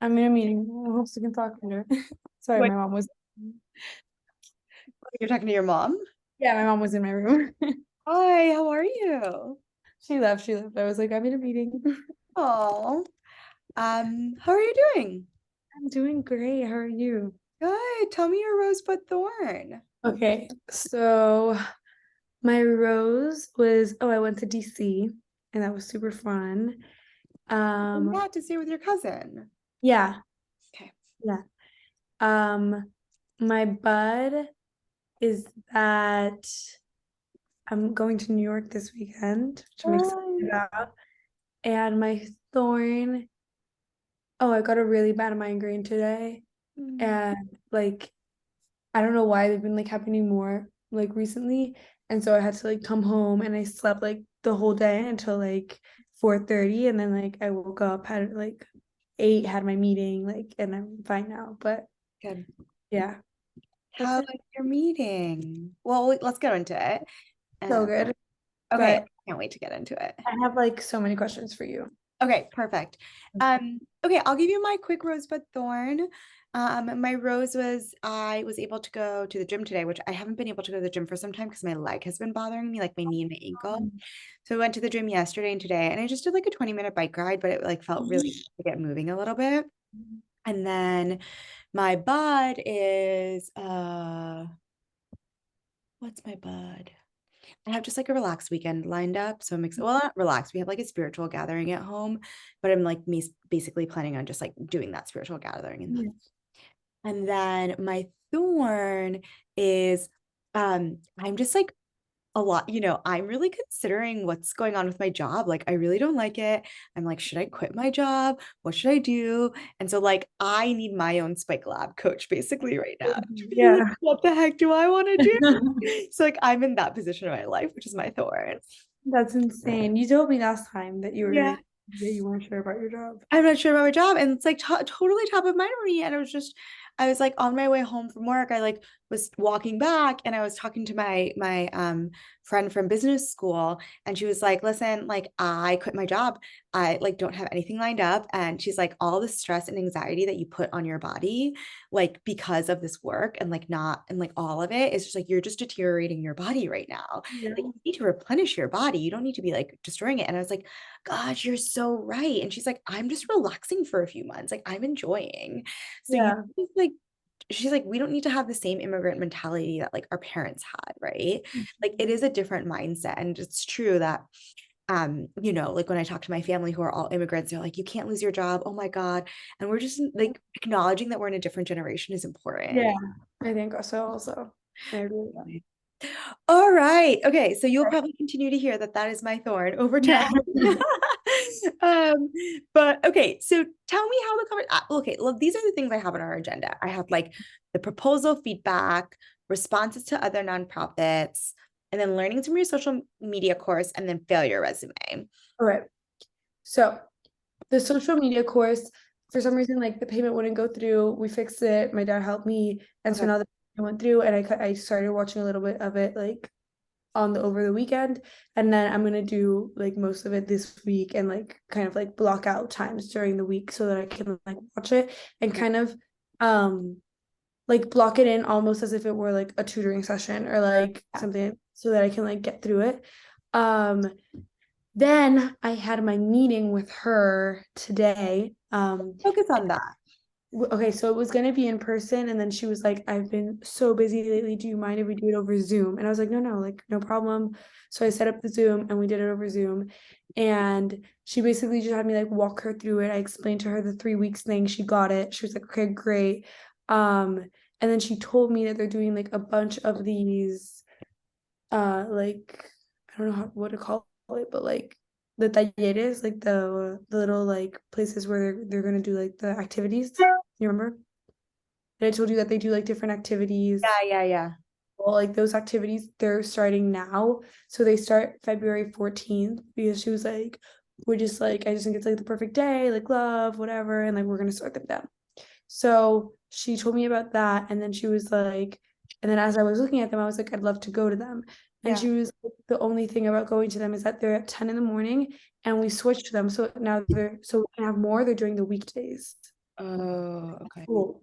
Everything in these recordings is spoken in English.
I'm in a meeting. I hope we can talk later. Sorry, What? my mom was. You're talking to your mom? Yeah, my mom was in my room. Hi, how are you? She left. She left. I was like, I'm in a meeting. Oh, how are you doing? I'm doing great. How are you? Good. Tell me your rosebud thorn. Okay, so my rose was, I went to DC and that was super fun. Um, Yeah, to stay with your cousin. yeah, Okay. yeah. Um, my bud is that I'm going to New York this weekend, which I'm excited Oh, about. And my thorn, I got a really bad migraine today. mm, And like I don't know why they've been like happening more like recently. And so I had to like come home and I slept like the whole day until like 4:30 and then like I woke up, had like 8, had my meeting, like and I'm fine now. But good. yeah, that's How it. was your meeting? Well, let's get into it. So Um, good. okay, But I can't wait to get into it. I have like so many questions for you. Okay, perfect. Okay, I'll give you my quick rosebud thorn. My rose was I was able to go to the gym today, which I haven't been able to go to the gym for some time because my leg has been bothering me, like my knee and my ankle. So I went to the gym yesterday and today, and I just did like a 20-minute bike ride, but it like felt really good to get moving a little bit. And then my bud is what's my bud? I have just like a relaxed weekend lined up. So I'm excited. Well, not relaxed. We have like a spiritual gathering at home, but I'm like me basically planning on just like doing that spiritual gathering. And then my thorn is I'm just like a lot, I'm really considering what's going on with my job. Like, I really don't like it. I'm like, should I quit my job? What should I do? And so, like, I need my own Spike Lab coach basically right now to be like, Yeah. what the heck do I want to do? So, like, I'm in that position of my life, which is my thorn. That's insane. You told me last time that Yeah. you weren't sure about your job. I'm not sure about my job. And it's like totally top of mind for me. And I was like on my way home from work. I like was walking back and I was talking to my friend from business school. And she was like, listen, like I quit my job. I like don't have anything lined up. And she's like, all the stress and anxiety that you put on your body, like because of this work and like not and like all of it is just like you're just deteriorating your body right now. Yeah. Like you need to replenish your body. You don't need to be like destroying it. And I was like, gosh, you're so right. And she's like, I'm just relaxing for a few months. Like I'm enjoying. So you Yeah. like, she's like, we don't need to have the same immigrant mentality that like our parents had, right? Like it is a different mindset. And it's true that like when I talk to my family who are all immigrants, they're like, you can't lose your job. Oh my God. And we're just like acknowledging that we're in a different generation is important. Yeah. I think so also. I agree with that. All right. Okay. So you'll probably continue to hear that that is my thorn over time. um, but okay. So tell me how the okay. Well, these are the things I have on our agenda. I have like the proposal feedback, responses to other nonprofits, and then learning from your social media course, and then failure resume. All right. So the social media course, for some reason, like the payment wouldn't go through. We fixed it. My dad helped me, and so Okay. now the payment went through, and I started watching a little bit of it like on the over the weekend, and then I'm gonna do like most of it this week and like kind of like block out times during the week so that I can like watch it and kind of um like block it in almost as if it were like a tutoring session or like Yeah. something so that I can like get through it. Um, then I had my meeting with her today. Focus on that. Okay, so it was gonna be in person, and then she was like, "I've been so busy lately. Do you mind if we do it over Zoom?" And I was like, "No, no, like no problem." So I set up the Zoom, and we did it over Zoom. And she basically just had me like walk her through it. I explained to her the 3 weeks thing. She got it. She was like, "Okay, great." And then she told me that they're doing like a bunch of these, like I don't know what to call it, but like the talleres, like the little like places where they're gonna do like the activities. You remember? And I told you that they do like different activities. Yeah, yeah, yeah. Well, like those activities, they're starting now. So they start February 14th because she was like, we're just like, I just think it's like the perfect day, like love, whatever. And like, we're going to start them down. So she told me about that. And then she was like, and then as I was looking at them, I was like, I'd love to go to them. And Yeah. she was like, the only thing about going to them is that they're at 10 in the morning and we switched them. So now so we can have more, they're during the weekdays. Oh, okay. Cool.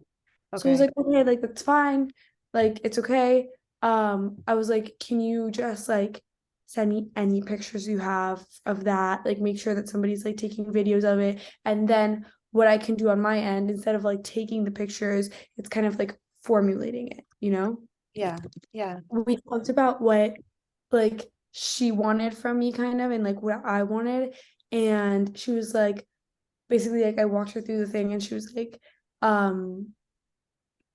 So I was Okay. like, okay, like that's fine. Like it's okay. I was like, can you just like send me any pictures you have of that? Like make sure that somebody's like taking videos of it. And then what I can do on my end, instead of like taking the pictures, it's kind of like formulating it, you know? Yeah. Yeah. We talked about what like she wanted from me kind of and like what I wanted. And she was like, basically like I walked her through the thing and she was like, um,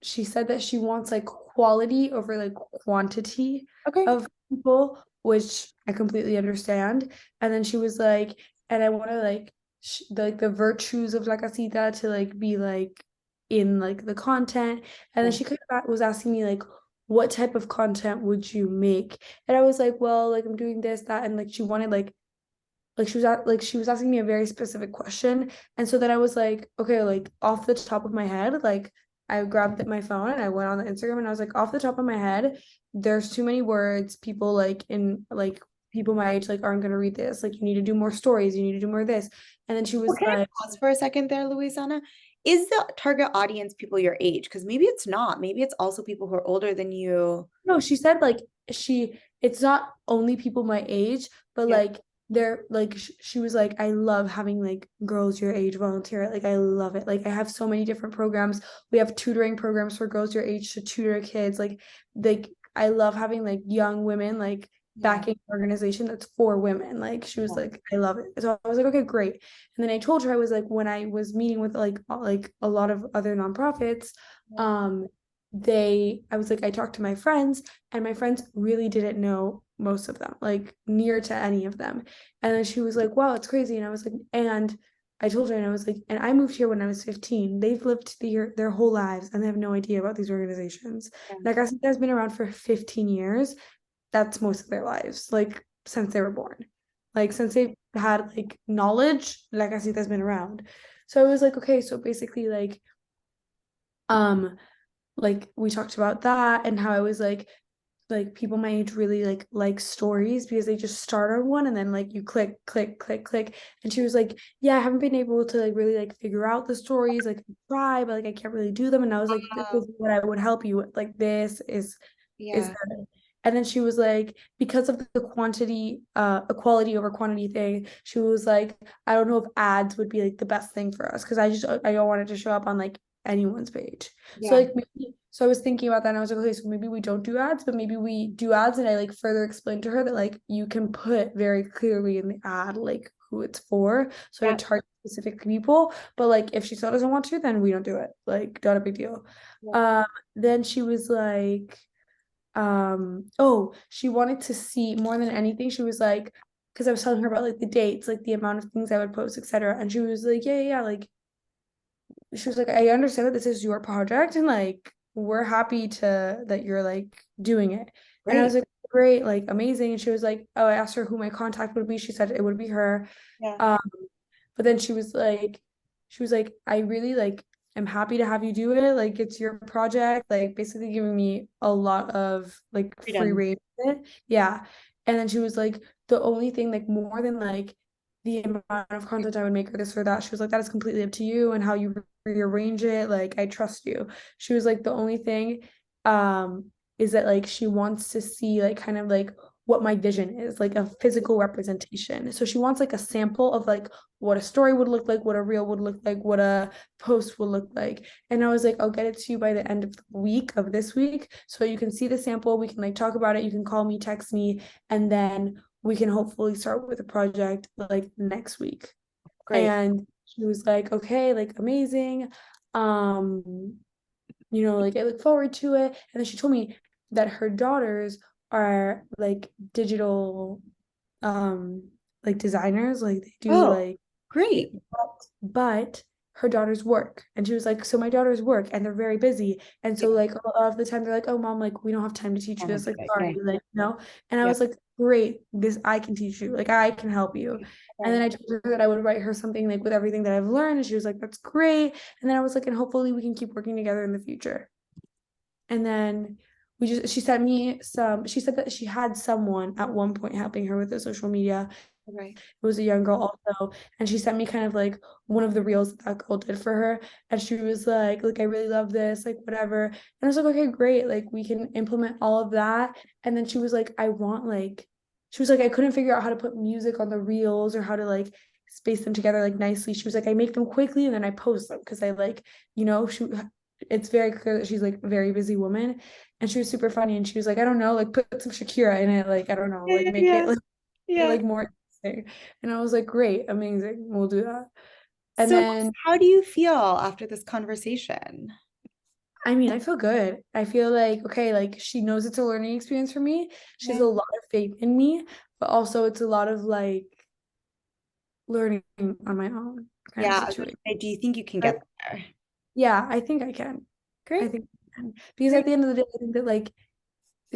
she said that she wants like quality over like quantity Okay. of people, which I completely understand. And then she was like, and I want to like like the virtues of La Casita to like be like in like the content. And then Yeah. she kind of was asking me like, what type of content would you make? And I was like, well, like I'm doing this, that, and like she wanted like she was like she was asking me a very specific question. And so then I was like, okay, like off the top of my head, like I grabbed my phone and I went on the Instagram and I was like, off the top of my head, there's too many words. People like in like people my age like aren't gonna read this. Like you need to do more stories, you need to do more of this. And then she Well, was can I like, pause for a second there, Louisana? Is the target audience people your age? Because maybe it's not. Maybe it's also people who are older than you. no, she said like it's not only people my age, but Yeah. like they're like she was like I love having like girls your age volunteer. Like I love it. Like I have so many different programs. We have tutoring programs for girls your age to tutor kids. Like I love having like young women like Yeah. backing an organization that's for women. Like she was Yeah. like I love it. So I was like okay, great. And then I told her I was like when I was meeting with like a lot of other nonprofits, um I was like I talked to my friends and my friends really didn't know most of them, like near to any of them. And then she was like, wow, it's crazy. And I was like, and I told her and I was like, and I moved here when I was 15. They've lived their whole lives and they have no idea about these organizations. Yeah. Like I think that's been around for 15 years. That's most of their lives, like since they were born. Like since they've had like knowledge, like I think that's been around. So I was like, okay, so basically um like we talked about that and how I was like people my age really like stories because they just start on one and then like you click click click click. And she was like, yeah, I haven't been able to like really like figure out the stories, like I try but like I can't really do them. And I was like, this Oh, is what I would help you with, like this is yeah. good. And then she was like, because of the quantity equality over quantity thing, she was like, I don't know if ads would be like the best thing for us because I don't want it to show up on like anyone's page. So Yeah. like maybe, so I was thinking about that and I was like, okay, so maybe we don't do ads, but maybe we do ads. And I like further explained to her that like you can put very clearly in the ad like who it's for. So Yeah. it targets specific people. But like if she still doesn't want to, then we don't do it. Like not a big deal. Yeah. Then she was like, oh, she wanted to see more than anything. She was like, because I was telling her about like the dates, like the amount of things I would post, etc. And she was like, yeah. Like she was like, I understand that this is your project and like we're happy to that you're like doing it. And I was Great. like, great, like amazing. And she was like, oh, I asked her who my contact would be. She said it would be her. Yeah. Um, but then she was like, I really like am happy to have you do it. Like it's your project, like basically giving me a lot of like free Freedom. reign with it. Yeah. And then she was like, the only thing like more than like the amount of content I would make or this or that, she was like, that is completely up to you and how you rearrange it. Like I trust you. She was like, the only thing is that like she wants to see like kind of like what my vision is, like a physical representation. So she wants like a sample of like what a story would look like, what a reel would look like, what a post would look like. And I was like, I'll get it to you by the end of the week of this week. So you can see the sample. We can like talk about it. You can call me, text me, and then we can hopefully start with the project like next week. Great. And she was like, okay, like amazing. Um, like I look forward to it. And then she told me that her daughters are like digital like designers, like they do Oh, like great. but her daughters work. And she was like, so my daughters work and they're very busy. And Yeah. so like a lot of the time they're like, oh mom, like we don't have time to teach you Oh, this. Like okay. sorry, Yeah. like no. And I Yeah. was like, great, this I can teach you. Like I can help you. And then Okay. I told her that I would write her something like with everything that I've learned. And she was like, that's great. And then I was like, and hopefully we can keep working together in the future. And then she sent me she said that she had someone at one point helping her with the social media. Right. It was a young girl also, and she sent me kind of like one of the reels that that girl did for her, and she was like I really love this, like whatever. And I was like, okay, great, like we can implement all of that. And then she was like, I want like, she was like, I couldn't figure out how to put music on the reels or how to like space them together like nicely. She was like, I make them quickly and then I post them because I like, she. It's very clear that she's like a very busy woman, and she was super funny. And she was like, I don't know, like put some Shakira in it, like I don't know, Yeah, like yeah, make it yeah. like Yeah. more interesting. And I was like, great, amazing, we'll do that. And So then, how do you feel after this conversation? I mean, I feel good. I feel like, okay, like she knows it's a learning experience for me. She has a Okay. lot of faith in me, but also it's a lot of like learning on my own kind of Yeah, I was gonna situation. say, do you think you can But get there? yeah, I think I can. I Great, think I can. Because at great. the end of the day, I think that like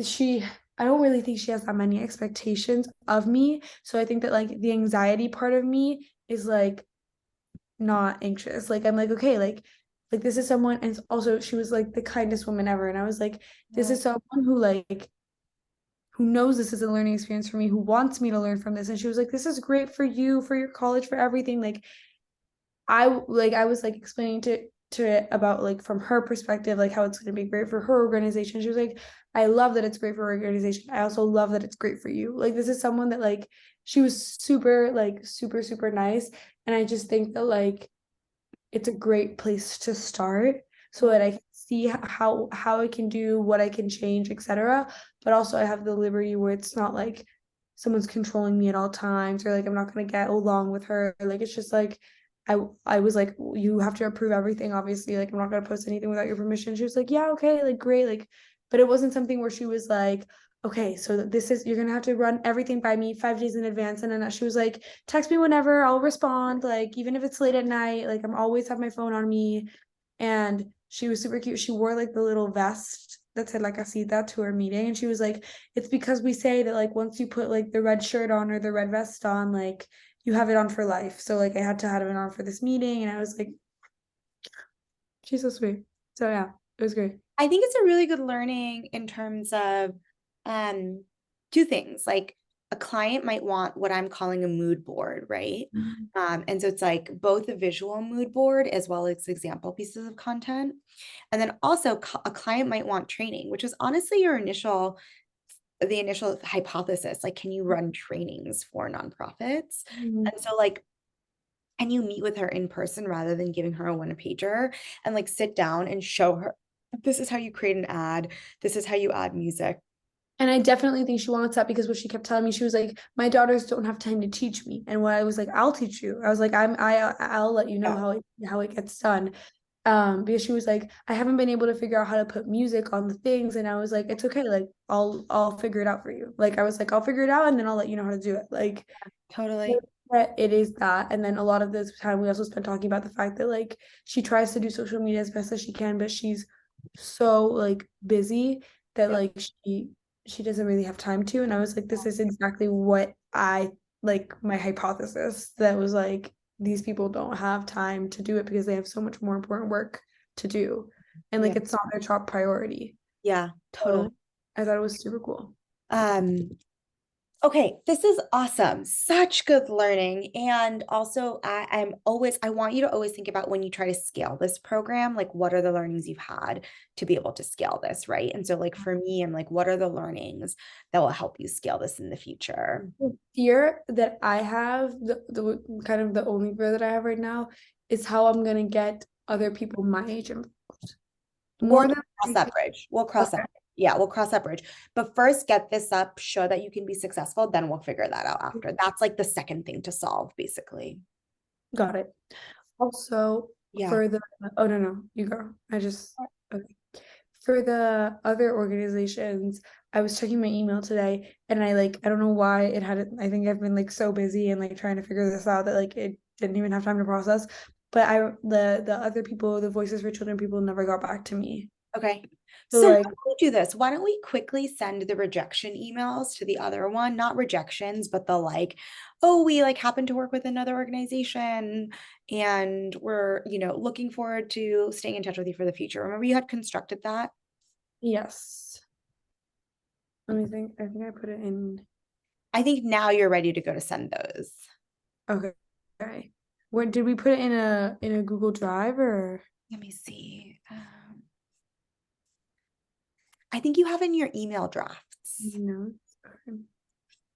she, I don't really think she has that many expectations of me. So I think that like the anxiety part of me is like not anxious. Like I'm like, okay, like this is someone, and also she was like the kindest woman ever. And I was like, this Uh, is someone who like who knows this is a learning experience for me, who wants me to learn from this. And she was like, this is great for you, for your college, for everything. I was like explaining to it about like from her perspective, like how it's gonna be great for her organization. She was like, I love that it's great for her organization. I also love that it's great for you. Like this is someone that like she was super like super super nice. And I just think that like it's a great place to start so that I can see how I can do, what I can change, etc. But also I have the liberty where it's not like someone's controlling me at all times, or like I'm not gonna get along with her. Like it's just like I was like, you have to approve everything, obviously. Like I'm not gonna post anything without your permission. She was like, yeah, okay, like great, like, but it wasn't something where she was like, okay, so this is, you're gonna have to run everything by me 5 days in advance. And then she was like, text me whenever, I'll respond, like even if it's late at night, like I'm always have my phone on me. And she was super cute. She wore like the little vest that said like Asita to her meeting, and she was like, it's because we say that like once you put like the red shirt on or the red vest on, like you have it on for life. So like I had to have it on for this meeting, and I was like, she's so sweet. So yeah, it was great. I think it's a really good learning in terms of um two things. Like a client might want what I'm calling a mood board, right? And so it's like both a visual mood board as well as example pieces of content. And then also a client might want training, which is honestly the initial hypothesis. Like, can you run trainings for nonprofits? Mhm. And so like can you meet with her in person rather than giving her a one pager and like sit down and show her this is how you create an ad, this is how you add music. And I definitely think she wants that because what she kept telling me, she was like, my daughters don't have time to teach me. And what I was like, I'll teach you. I was like, I'll let you know Yeah, how it gets done. Because she was like, I haven't been able to figure out how to put music on the things. And I was like, it's okay, like I'll figure it out for you. Like I was like, I'll figure it out and then I'll let you know how to do it. Like totally. it is that. And then a lot of this time we also spent talking about the fact that like she tries to do social media as best as she can, but she's so like busy that Yep. like she doesn't really have time to. And I was like, this is exactly what I like my hypothesis that was like these people don't have time to do it because they have so much more important work to do. And Yeah. like it's not their top priority. Yeah, totally. So I thought it was super cool. Um, Okay, this is awesome. Such good learning. And also, I want you to always think about when you try to scale this program, like what are the learnings you've had to be able to scale this, right? And so, like for me, I'm like, what are the learnings that will help you scale this in the future? The fear that I have, the kind of the only fear that I have right now is how I'm gonna get other people my age involved. We'll More than cross that anything. bridge. We'll cross that. Okay, Yeah, we'll cross that bridge. But first, get this up, show that you can be successful, then we'll figure that out after. That's like the second thing to solve, basically. got it. Also, Yeah. for the oh no no, you go. I just okay. For the other organizations, I was checking my email today and I don't know why it had I think I've been like so busy and like trying to figure this out that like it didn't even have time to process. But the other people, the Voices for Children people never got back to me. Okay. So So why like don't we do this? Why don't we quickly send the rejection emails to the other one? Not rejections, but the like, oh, we like happen to work with another organization and we're, looking forward to staying in touch with you for the future. Remember you had constructed that? yes. Let me think. I think I put it in. I think now you're ready to go to send those. Okay. Okay. Where did we put it in a Google Drive or? Let me see. I think you have in your email drafts No. Okay.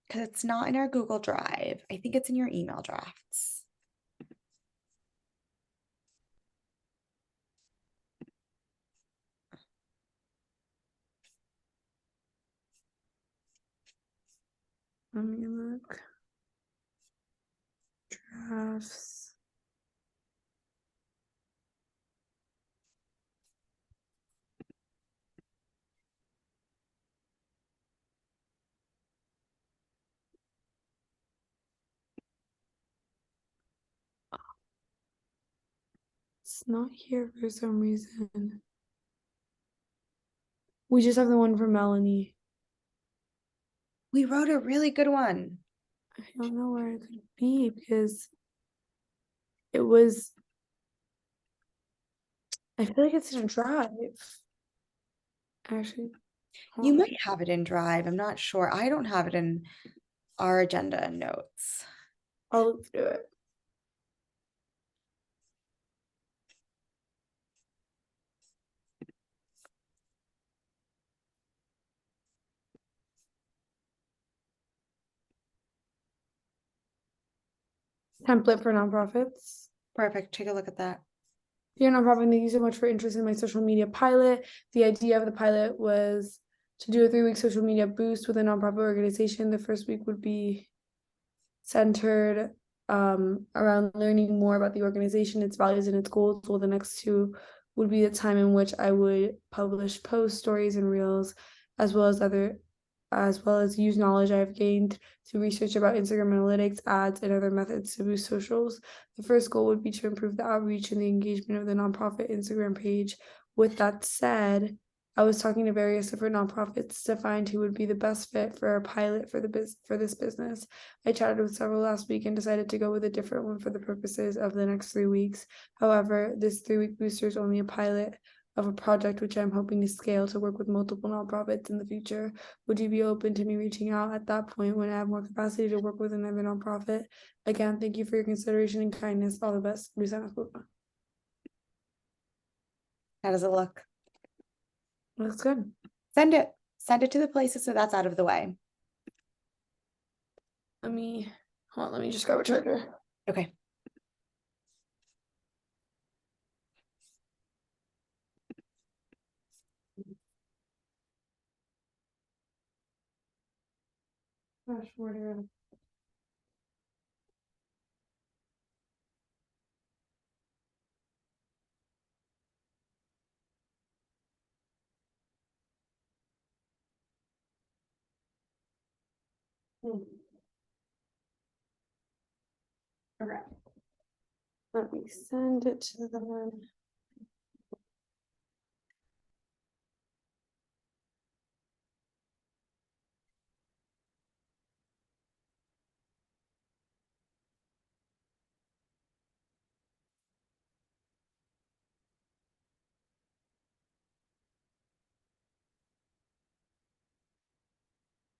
because it's not in our Google Drive. I think it's in your email drafts. Let me look. Drafts. It's not here for some reason. We just have the one for Melanie. We wrote a really good one. I don't know where it could be because it was. I feel like it's in a drive. Actually, hold You on. might have it in Drive. I'm not sure. I don't have it in our agenda and notes. I'll look through it. Template for nonprofits. Perfect. Take a look at that. Dear nonprofit, thank you so much for interest in my social media pilot. The idea of the pilot was to do a 3-week social media boost with a nonprofit organization. The first week would be centered around learning more about the organization, its values, and its goals. While the next 2 would be the time in which I would publish posts, stories, and reels, as well as use knowledge I've gained through research about Instagram analytics, ads, and other methods to boost socials. The first goal would be to improve the outreach and the engagement of the nonprofit Instagram page. With that said, I was talking to various different nonprofits to find who would be the best fit for a pilot for this business. I chatted with several last week and decided to go with a different one for the purposes of the next 3 weeks. However, this 3-week booster is only a pilot of a project which I'm hoping to scale to work with multiple nonprofits in the future. Would you be open to me reaching out at that point when I have more capacity to work with another nonprofit? Again, thank you for your consideration and kindness. All the best. Luciana Pupa. How does it look? Looks good. Send it. Send it to the places so that's out of the way. Let me just grab a charger. Okay. Gosh, where did Okay. Let me send it to them.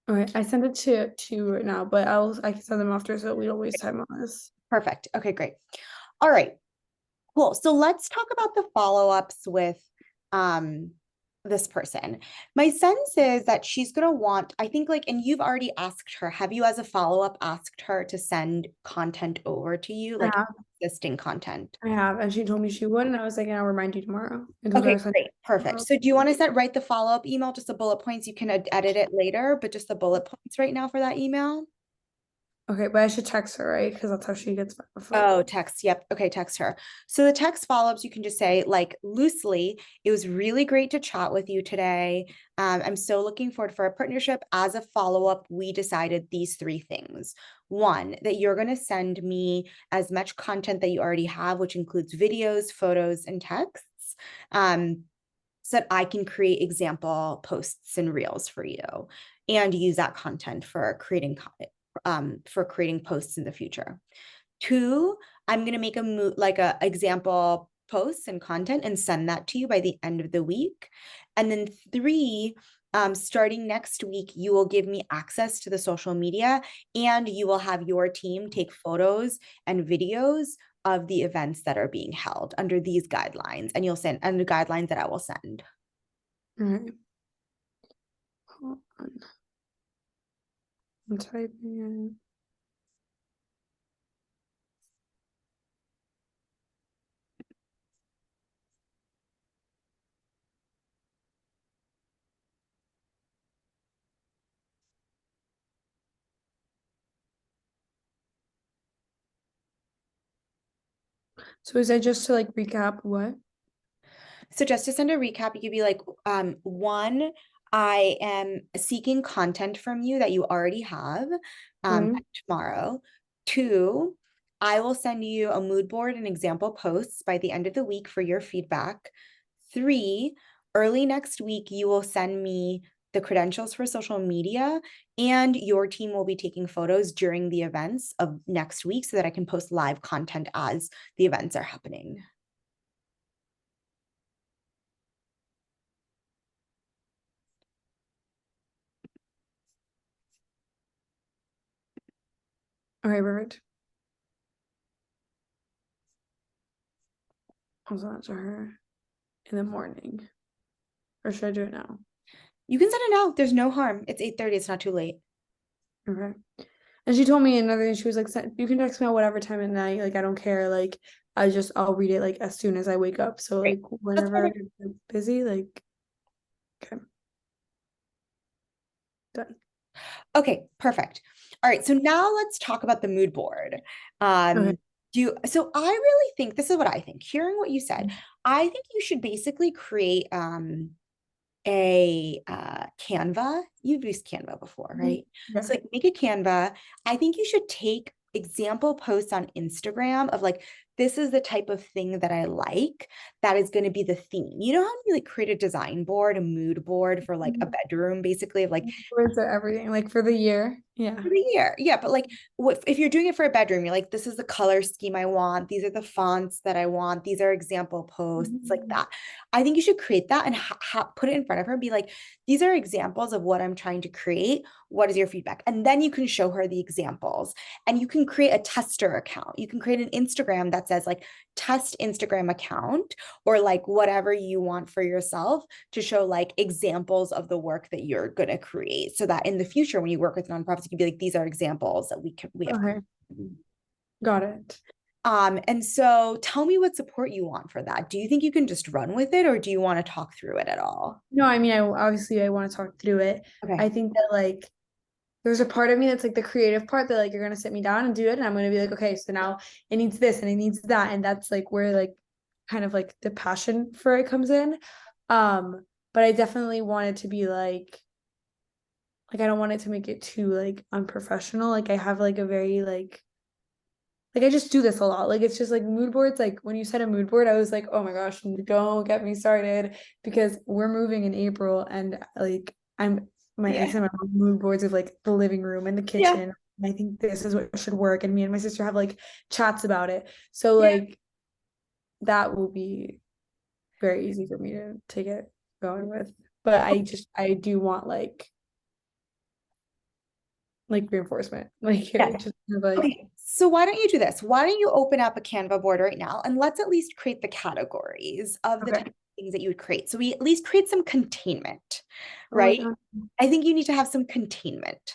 Okay, I sent it to two right now, but I can send them after so we don't waste time on this. Perfect. Okay, great. All right. Cool. So let's talk about the follow-ups with this person. My sense is that she's going to want, I think like, and you've already asked her, have you as a follow-up asked her to send content over to you, like existing content? I have, and she told me she would, and I was like, and I'll remind you tomorrow. I told her Okay, I'll send great. it Perfect. tomorrow. So do you want to write the follow-up email, just the bullet points? You can edit it later, but just the bullet points right now for that email? Okay, but I should text her, right? Because that's how she gets Oh, text. Yep. Okay, text her. So the text follow-ups, you can just say like loosely, it was really great to chat with you today. I'm so looking forward for a partnership. As a follow-up, we decided these 3 things. 1, that you're going to send me as much content that you already have, which includes videos, photos, and texts. So that I can create example posts and reels for you and use that content for creating posts in the future. 2, I'm going to make a example posts and content and send that to you by the end of the week. And then 3, Starting next week, you will give me access to the social media and you will have your team take photos and videos of the events that are being held under these guidelines. And you'll send under guidelines that I will send. All right. Hold on. I'm typing it. So is that just to like recap what? So just to send a recap, you could be like, one, I am seeking content from you that you already have Right. tomorrow. Two, I will send you a mood board and example posts by the end of the week for your feedback. Three, early next week, you will send me the credentials for social media and your team will be taking photos during the events of next week so that I can post live content as the events are happening. All right, perfect. I'll send it to her in the morning. Or should I do it now? You can send it now. There's no harm. It's 8:30. It's not too late. Okay. And she told me another thing, she was like, you can text me at whatever time at night, like I don't care, like I'll read it like as soon as I wake up. So Great. like That's whenever perfect. I'm busy, like okay, done. Okay, perfect. All right, so now let's talk about the mood board. Okay. So I really think this is what I think. Hearing what you said, I think you should basically create a Canva. You've used Canva before, right? Yeah. So like make a Canva. I think you should take example posts on Instagram of like, this is the type of thing that I like that is going to be the theme. You know how you like create a design board, a mood board for like a bedroom, basically of like Words are everything, like for the year. Yeah. for the year. Yeah, but like what if you're doing it for a bedroom, you're like, this is the color scheme I want. These are the fonts that I want. These are example posts like that. I think you should create that and put it in front of her and be like, these are examples of what I'm trying to create. What is your feedback? And then you can show her the examples and you can create a tester account. You can create an Instagram that says like test Instagram account or like whatever you want for yourself to show like examples of the work that you're going to create so that in the future when you work with nonprofits you can be like these are examples that we have Okay. Got it. and so tell me what support you want for that. Do you think you can just run with it or do you want to talk through it at all? No, I mean, I obviously I want to talk through it. Okay. I think that like there's a part of me that's like the creative part that like you're gonna sit me down and do it, and I'm gonna be like, okay, so now it needs this and it needs that, and that's like where like kind of like the passion for it comes in. But I definitely want it to be like I don't want it to make it too like unprofessional. Like I have like a very like I just do this a lot. Like it's just like mood boards. Like when you said a mood board, I was like, oh my gosh, don't get me started because we're moving in April and like my ex Yeah. and my mom mood boards of like the living room and the Yeah. kitchen. And I think this is what should work. And me and my sister have like chats about it. So Yeah. like that will be very easy for me to get going with. But I do want like reinforcement. Like Yeah. just like Okay, so why don't you do this? Why don't you open up a Canva board right now and let's at least create the categories of the okay. type of things that you would create. So we at least create some containment, Oh my right? God. I think you need to have some containment.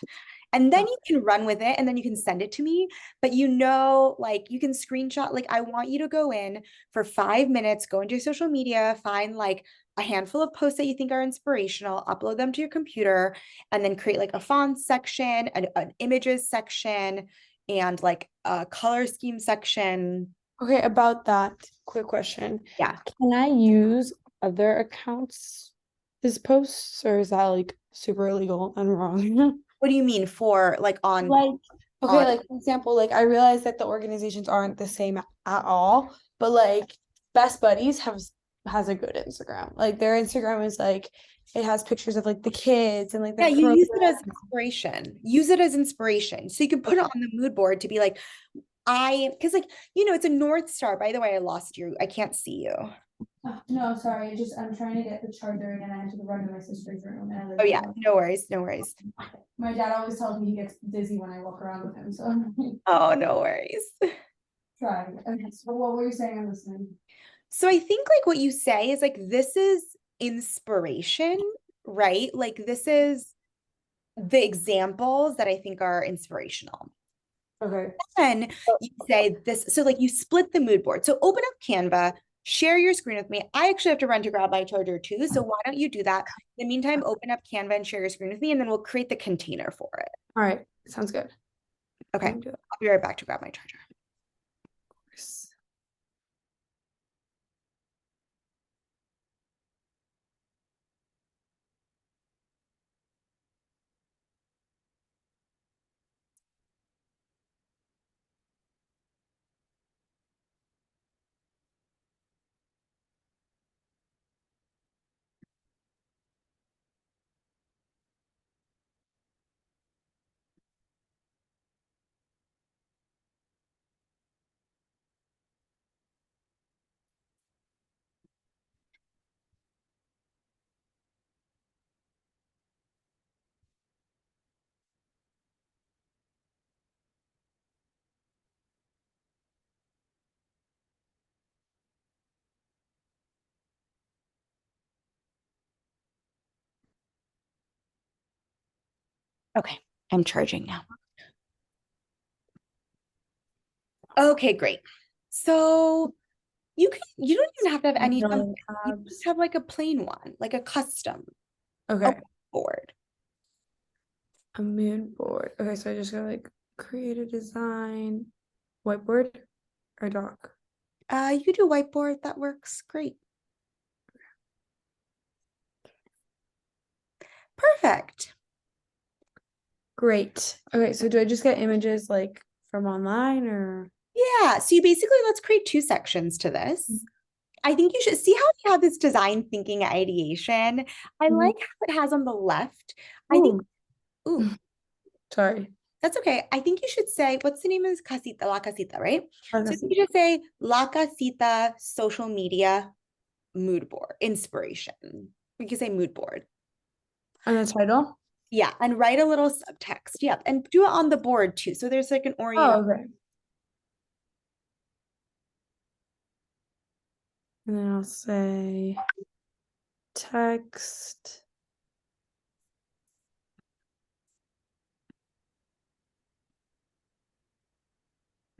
And then you can run with it and then you can send it to me. But you know, like you can screenshot, like I want you to go in for 5 minutes, go into your social media, find like a handful of posts that you think are inspirational, upload them to your computer, and then create like a font section, an images section, and like a color scheme section. Okay, about that, quick question. Yeah. Can I use other accounts as posts, or is that like super illegal and wrong? What do you mean for like Like, okay, on like for example, like I realize that the organizations aren't the same at all, but like Best Buddies has a good Instagram. Like their Instagram is like it has pictures of like the kids and like Yeah, the you program. use it as inspiration. Use it as inspiration. So you can put it on the mood board to be like, because like, it's a North Star. By the way, I lost you. I can't see you. No, sorry, I'm trying to get the charger and I had to run to my sister's room and I live Oh yeah, alone. no worries, no worries. My dad always tells me he gets dizzy when I walk around with him, so I'm Oh, no worries. trying. Okay, so what were you saying? I'm listening. So I think like what you say is like, this is inspiration, right? Like this is the examples that I think are inspirational. Okay. Then you say this, so like you split the mood board. So open up Canva, share your screen with me. I actually have to run to grab my charger too. So why don't you do that? In the meantime, open up Canva and share your screen with me, and then we'll create the container for it. All right. Sounds good. Okay. Let me do it. I'll be right back to grab my charger. Okay, I'm charging now. Okay, great. So you don't even have to have any, No you tabs. just have like a plain one, like a custom Okay. board. A mood board. Okay, so I just gotta like create a design. Whiteboard or doc? You do whiteboard, that works great. Perfect. Great. Okay, so do I just get images like from online or? Yeah, so you basically, let's create two sections to this. I think you should see how we have this design thinking ideation. I like how it has on the left. I think, ooh, Sorry. that's okay. I think you should say, what's the name of this casita? La Casita, right? So Casita. you just say La Casita social media mood board, inspiration. We can say mood board. And the title? Yeah, and write a little subtext. Yeah, and do it on the board too. So there's like an orient. Oh, okay. And then I'll say text.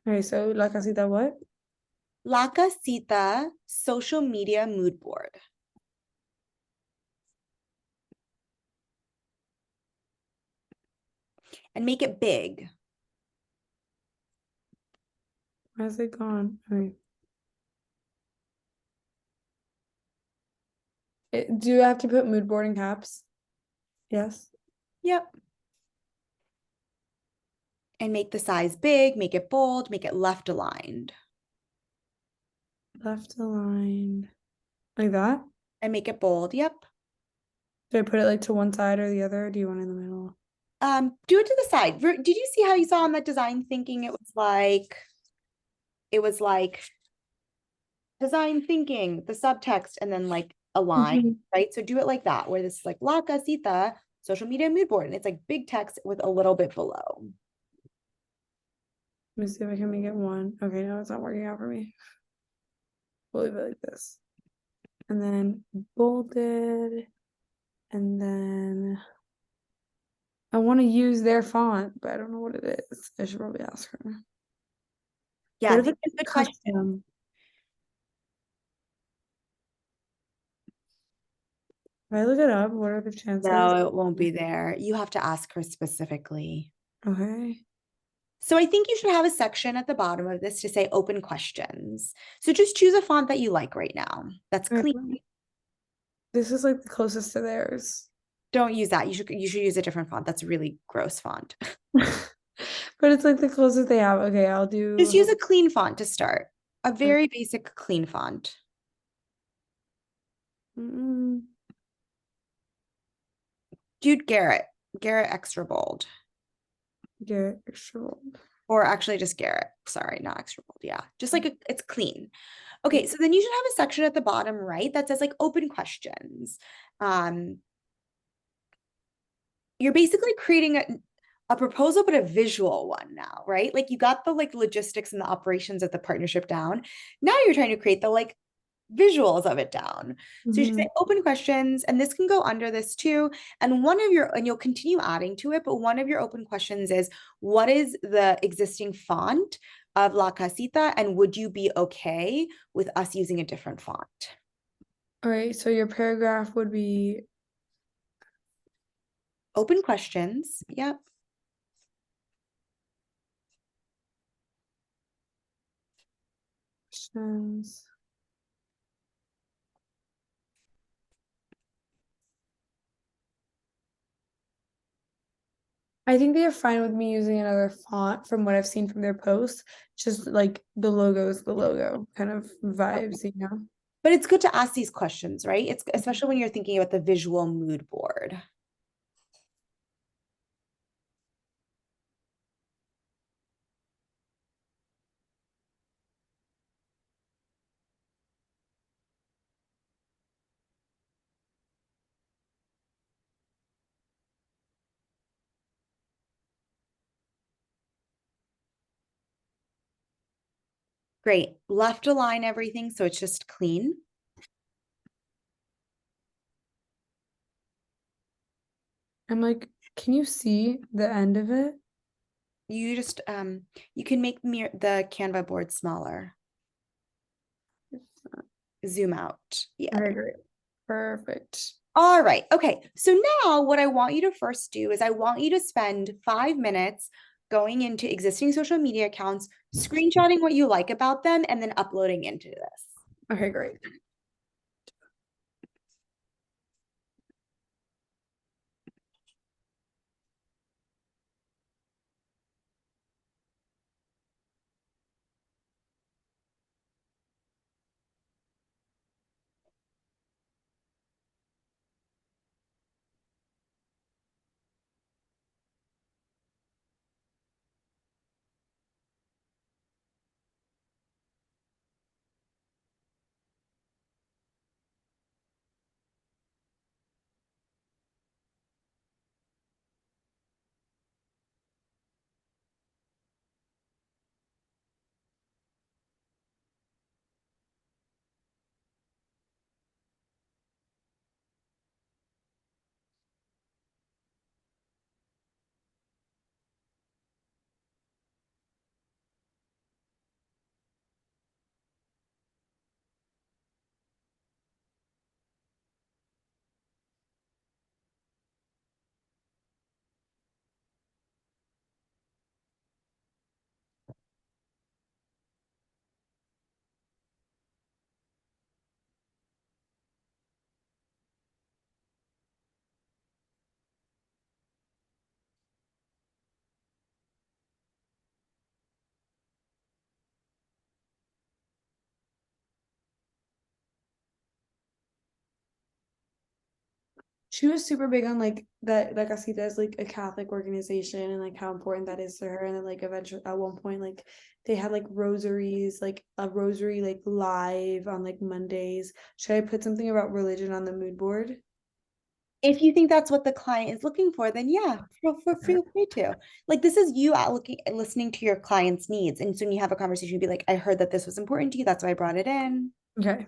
Okay, so La Casita what? La Casita social media mood board. And make it big. Where's it gone? Okay. Do you have to put mood board in caps? Yes. Yep. And make the size big, make it bold, make it left aligned. Left aligned. Like that? And make it bold. Yep. Do I put it like to one side or the other? Or do you want it in the middle? Do it to the side. Did you see how you saw on that design thinking it was like design thinking, the subtext, and then like a line, right? So do it like that, where this is like La Casita social media mood board, and it's like big text with a little bit below. Let me see if I can make it one. Okay, no, it's not working out for me. We'll leave it like this. And then bolded. And then I want to use their font, but I don't know what it is. I should probably ask her. Yeah, What if that's it's a good question. custom? If I look it up, what are the chances? No, it won't be there. You have to ask her specifically. Okay. So I think you should have a section at the bottom of this to say open questions. So just choose a font that you like right now. That's clean. This is like the closest to theirs. Don't use that. You should use a different font. That's a really gross font. But it's like the closest they have. Okay, I'll do. Just use a clean font to start. A very basic clean font. Dude, Garrett extra bold. Get extra bold. Or actually just Garrett. Sorry, not extra bold. Yeah. Just like it's clean. Okay, Yeah. so then you should have a section at the bottom right that says like open questions. Um, you're basically creating a proposal, but a visual one now, right? Like you got the like logistics and the operations of the partnership down. Now you're trying to create the like visuals of it down. So you should Mhm. say open questions, and this can go under this too. And one of your, and you'll continue adding to it, but one of your open questions is what is the existing font of La Casita, and would you be okay with us using a different font? All right, so your paragraph would be Open questions. Yep. questions. I think they are fine with me using another font from what I've seen from their posts. Just like the logo is the logo kind of vibes, you know? But it's good to ask these questions, right? It's especially when you're thinking about the visual mood board. Great. Left align everything so it's just clean. I'm like, can you see the end of it? You just you can make the Canva board smaller. Zoom out. Yeah. Okay, great. Perfect. All right. Okay. So now what I want you to first do is I want you to spend 5 minutes going into existing social media accounts, screenshotting what you like about them, and then uploading into this. Okay, great. She was super big on like that like Casita is like a Catholic organization and like how important that is to her. And then like eventually at one point like they had like rosaries, like a rosary like live on like Mondays. Should I put something about religion on the mood board? If you think that's what the client is looking for, then yeah, feel free to. Like this is you out looking listening to your client's needs. And so when you have a conversation, you'd be like, I heard that this was important to you. That's why I brought it in. Okay.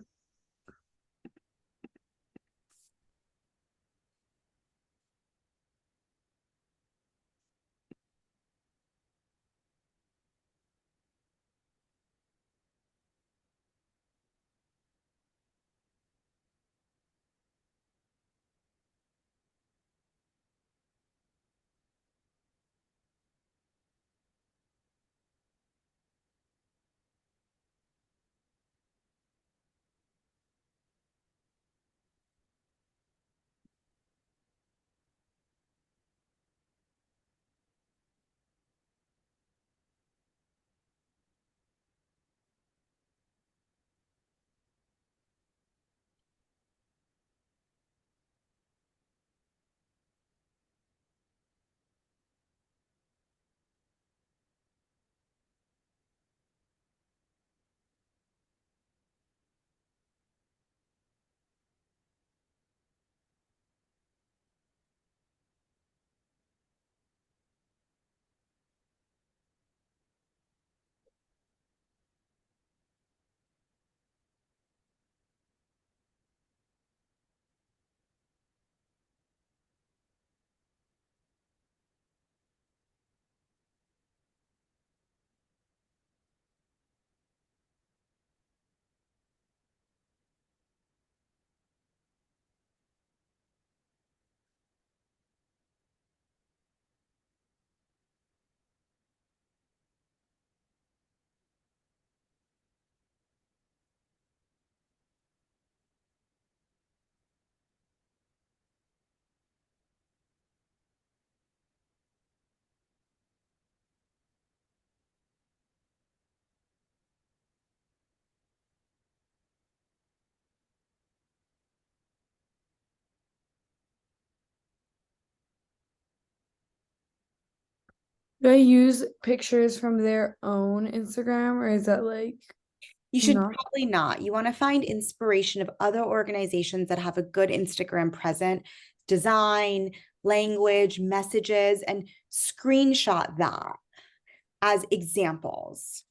Do I use pictures from their own Instagram or is that like You should not? probably not. You want to find inspiration of other organizations that have a good Instagram present, design, language, messages, and screenshot that as examples.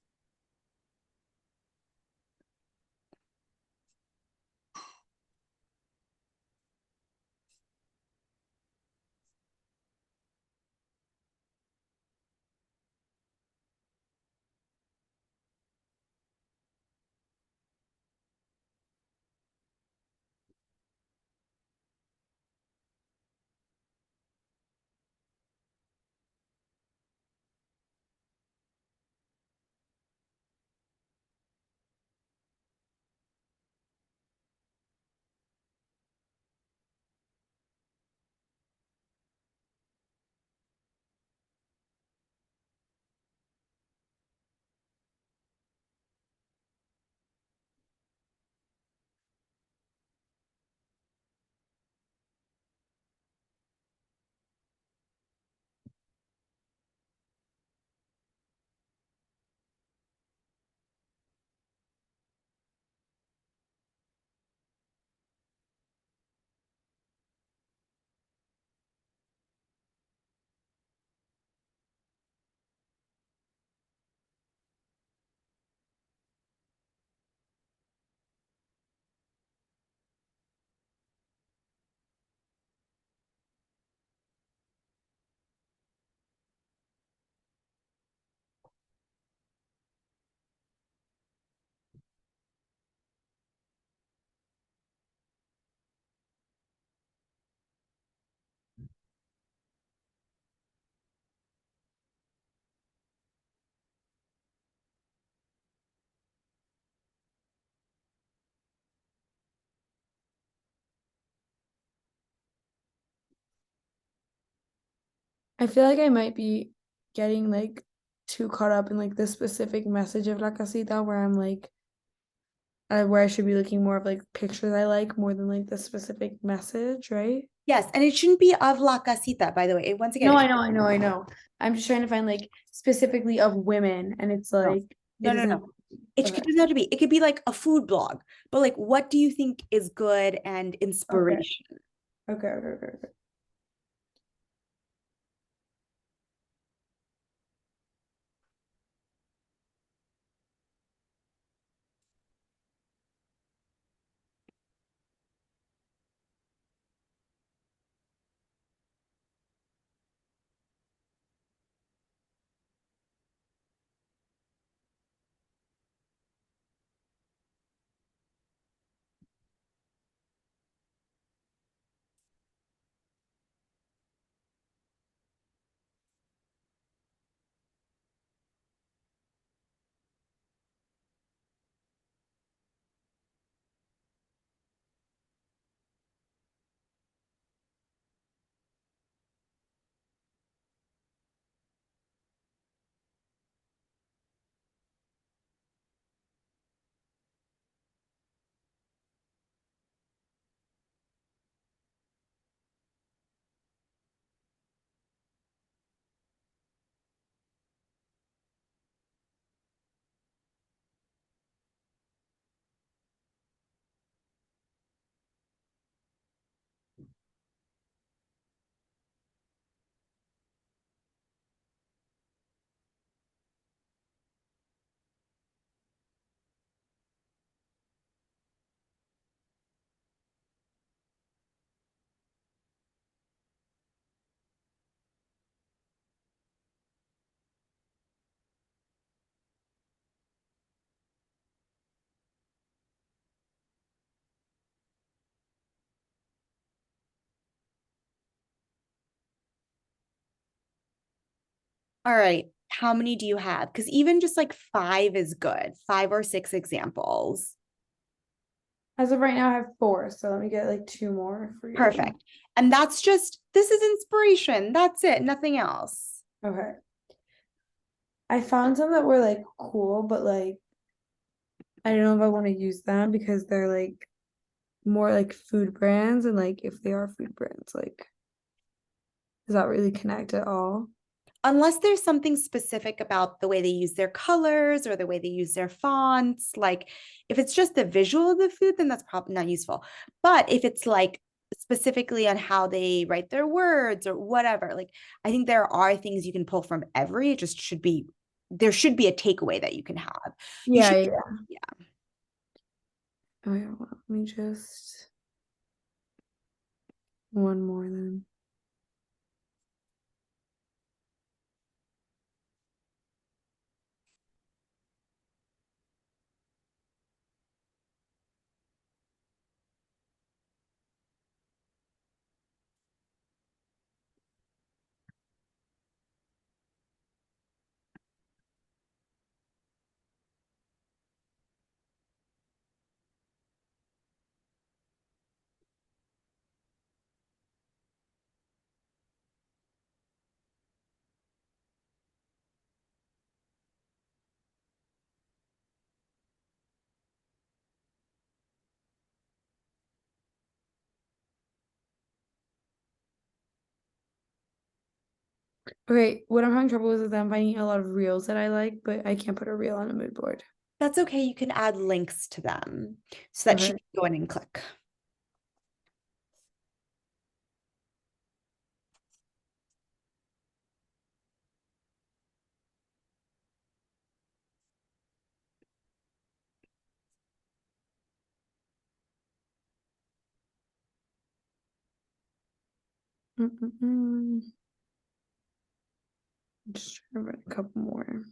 I feel like I might be getting like too caught up in like the specific message of La Casita where I'm like where I should be looking more of like pictures I like more than like the specific message, right? Yes, and it shouldn't be of La Casita, by the way. Once again, No, I know. I'm just trying to find like specifically of women and it's no, like it no. doesn't okay. Doesn't have to be. It could be like a food blog, but like, what do you think is good and Okay. inspiration? Okay. All right. How many do you have? Because even just like five is good, 5 or 6 examples. As of right now I have 4, so let me get like 2 more for you. Perfect. And that's just, this is inspiration. That's it, nothing else. Okay. I found some that were like cool, but like I don't know if I want to use them because they're like more like food brands and like if they are food brands, like does that really connect at all? unless there's something specific about the way they use their colors or the way they use their fonts, like if it's just the visual of the food, then that's probably not useful. But if it's like specifically on how they write their words or whatever, like I think there are things you can pull from every, it just should be, there should be a takeaway that you can have. You Yeah, should, yeah. yeah. Oh yeah, well, let me just one more then. Okay, what I'm having trouble with is I'm finding a lot of reels that I like, but I can't put a reel on a mood board. That's okay. You can add links to them so that she Okay. can go in and click. Mm-mm-mm. Just trying to write a couple more.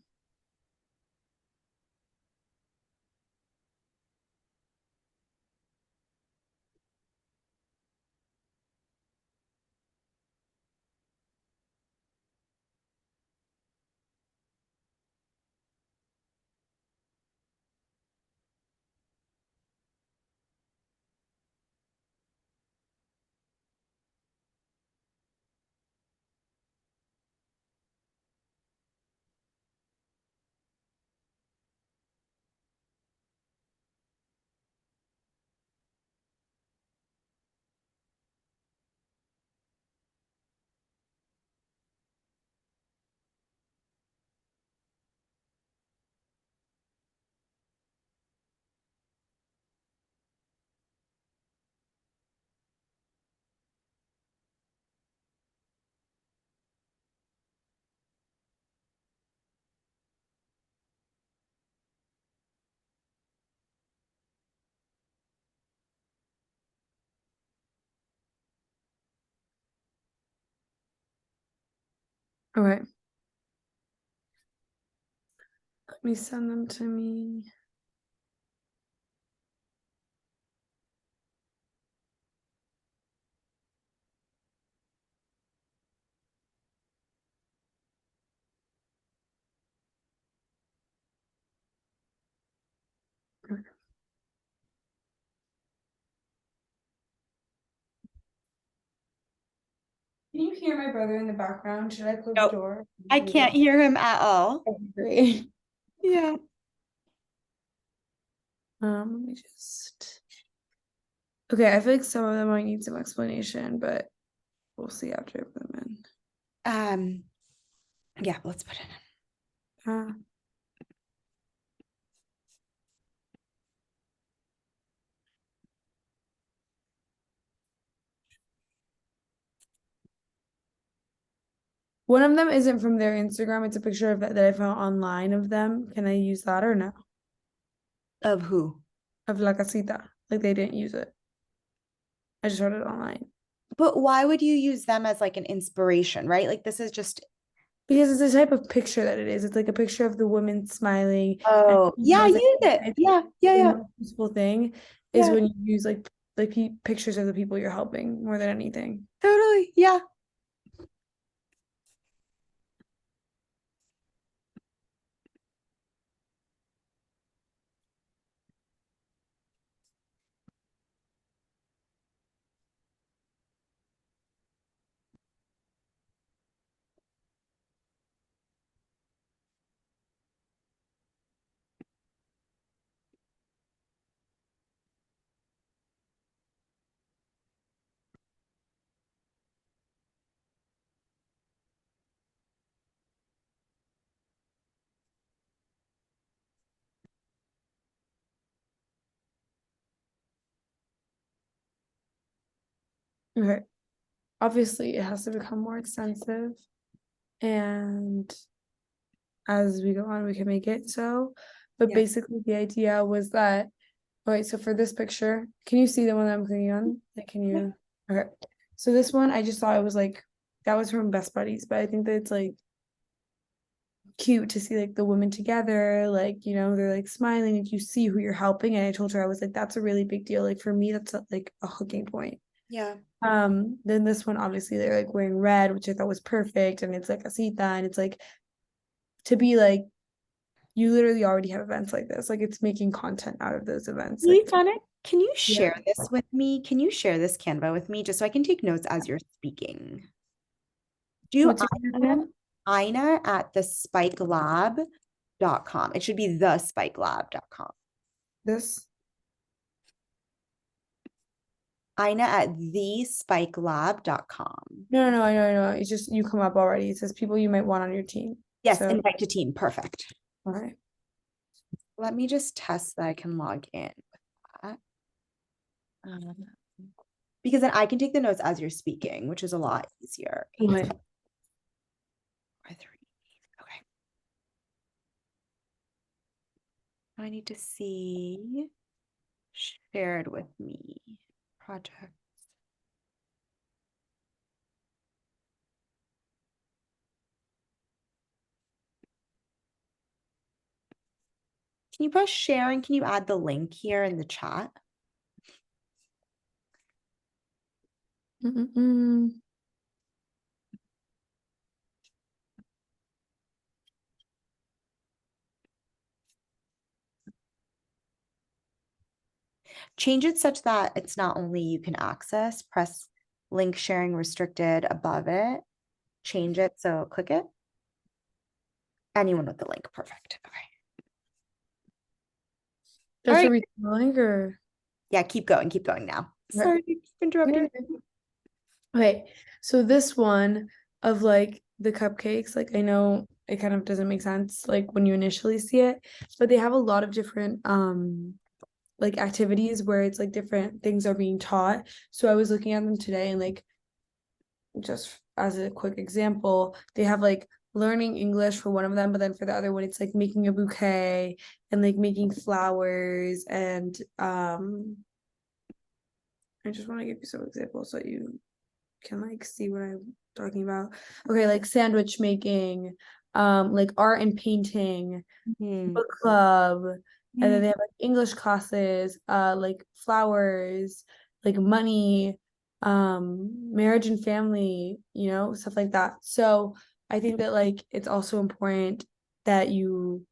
Okay, let me send them to me. Okay. Can you hear my brother in the background? Should I close the Nope. door? I can't hear him at all. Okay, great. Yeah. Let me just. Okay, I feel like some of them might need some explanation, but we'll see after I put them Um, yeah, let's put it in. in. One of them isn't from their Instagram. It's a picture of that I found online of them. Can I use that or no? Of who? Of La Casita. Like they didn't use it. I just wrote it online. But why would you use them as like an inspiration, right? Like this is just, Because it's the type of picture that it is. It's like a picture of the woman smiling. And oh, I yeah, was like, use it. I think Yeah, yeah, the yeah, most useful thing is yeah, when you use like pictures of the people you're helping more than anything. totally. Yeah. Okay. Obviously, it has to become more extensive, and as we go on, we can make it so. But Yeah. basically, the idea was that, all right, so for this picture, can you see the one that I'm clicking on? Like, can Yeah. you? Okay. So this one, I just thought it was like, that was from Best Buddies, but I think that it's like cute to see like the women together, like, you know, they're like smiling, and you see who you're helping. And I told her, I was like, that's a really big deal. Like, for me, that's like a hooking point. Yeah. Then this one, obviously, they're like wearing red, which I thought was perfect, and it's like a cita, and it's like to be like, you literally already have events like this, like it's making content out of those events, Really like fun. Can you yeah. share this with me? Can you share this Canva with me just so I can take notes as you're speaking? Do What's your name again? Ina at thespikelab.com. It should be thespikelab.com. This. Ina at thespikelab.com. No, I know. It's just you come up already. It says people you might want on your team. Yes, So, invite to team. Perfect. all right. Let me just test that I can log in with that. Because then I can take the notes as you're speaking, which is a lot easier. Okay. 4, 3. Okay. I need to see shared with me project. Can you press share and can you add the link here in the chat? Mm-mm-mm. Change it such that it's not only you can access, press link sharing restricted above it. Change it, so click it. Anyone with the link, perfect. Okay. All Just right. a retelling or Yeah, keep going now. Sorry, keep interrupting. okay. So this one of like the cupcakes, like I know it kind of doesn't make sense like when you initially see it, but they have a lot of different like activities where it's like different things are being taught. So I was looking at them today, and like just as a quick example, they have like learning English for one of them, but then for the other one, it's like making a bouquet and like making flowers. And I just want to give you some examples so you can like see what I'm talking about. Okay, like sandwich making, like art and painting, Mhm. book club, and then Yeah. they have like English classes, like flowers, like money, marriage and family, you know, stuff like that. So I think that like it's also important that you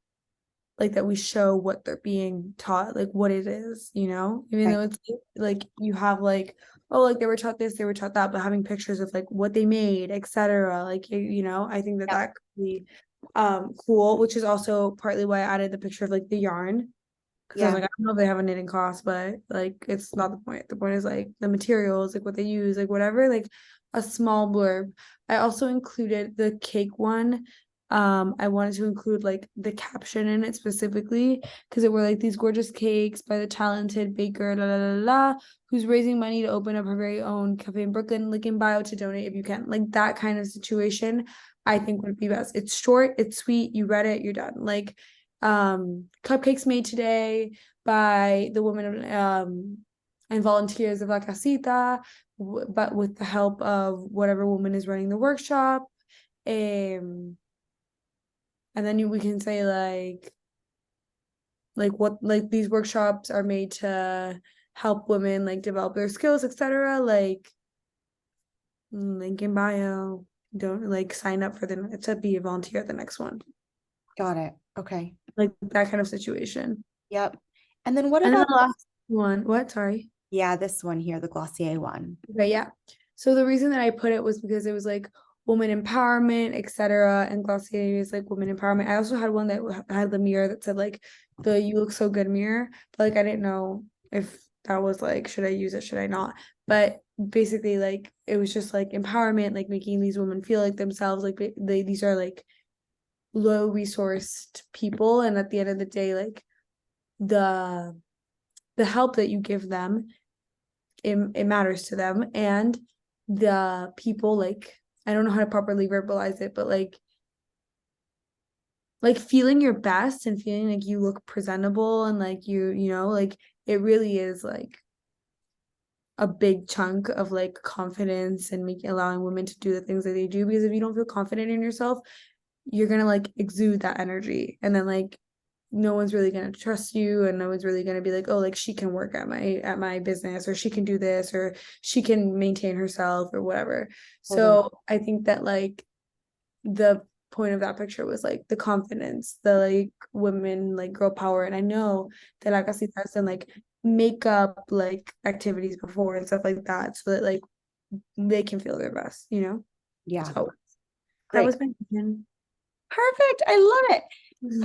like that we show what they're being taught, like what it is, you know, even Right. though it's like you have like, oh, like they were taught this, they were taught that, but having pictures of like what they made, etc. Like you know, I think that Yep. that could be cool, which is also partly why I added the picture of like the yarn, because I was Yeah. like, I don't know if they have a knitting class, but like it's not the point. The point is like the materials, like what they use, like whatever, like a small blurb. I also included the cake one. I wanted to include like the caption in it specifically because it were like these gorgeous cakes by the talented baker, la la la la, who's raising money to open up her very own cafe in Brooklyn. Link in bio to donate if you can. Like that kind of situation, I think would be best. It's short, it's sweet, you read it, you're done. Like cupcakes made today by the women and volunteers of La Casita, but with the help of whatever woman is running the workshop. And then we can say like what like these workshops are made to help women like develop their skills, etc. Like link in bio. Don't like sign up for the to be a volunteer at the next one. Got it. Okay. Like that kind of situation. Yep. And then what And then about, the last one, what? Sorry. yeah, this one here, the Glossier one. Okay, yeah. So the reason that I put it was because it was like woman empowerment, etc. And Glossier is like woman empowerment. I also had one that had the mirror that said like the "You look so good" mirror, but like I didn't know if that was like should I use it, should I not? But basically, like it was just like empowerment, like making these women feel like themselves. Like these are like low resourced people, and at the end of the day, like the help that you give them, it matters to them. And the people, like, I don't know how to properly verbalize it, but like feeling your best and feeling like you look presentable and like you know, like it really is like a big chunk of like confidence and making allowing women to do the things that they do, because if you don't feel confident in yourself, you're gonna like exude that energy, and then like no one's really gonna trust you, and no one's really gonna be like, oh, like she can work at my business, or she can do this, or she can maintain herself or whatever. Totally. So I think that like the point of that picture was like the confidence, the like women like girl power. And I know that Agassi has done like makeup like activities before and stuff like that, so that like they can feel their best, you know? Yeah. So that Great. was my opinion. Perfect. I love it.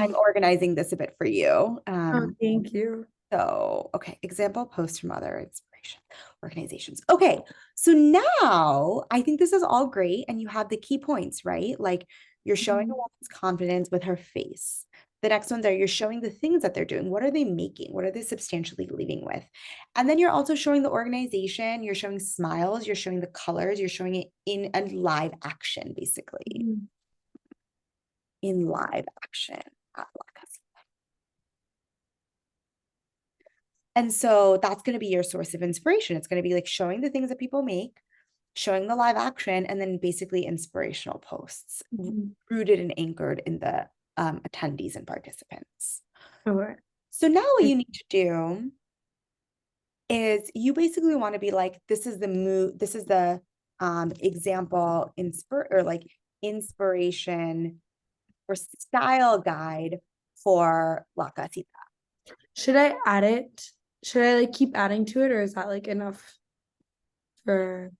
I'm Mhm. organizing this a bit for you. Oh, thank you. So, okay, example post from other inspiration organizations. Okay, so now I think this is all great, and you have the key points, right? Like you're showing a Mhm. woman's confidence with her face. The next ones are you're showing the things that they're doing. What are they making? What are they substantially leaving with? And then you're also showing the organization, you're showing smiles, you're showing the colors, you're showing it in a live action, basically, Mhm. in live action at La Casa. And so that's going to be your source of inspiration. It's going to be like showing the things that people make, showing the live action, and then basically inspirational posts Mhm. rooted and anchored in the attendees and participants. Okay. So now what you need to do is you basically want to be like, this is the mood, this is the example or like inspiration or style guide for La Casita. Should I add it? Should I like keep adding to it, or is that like enough for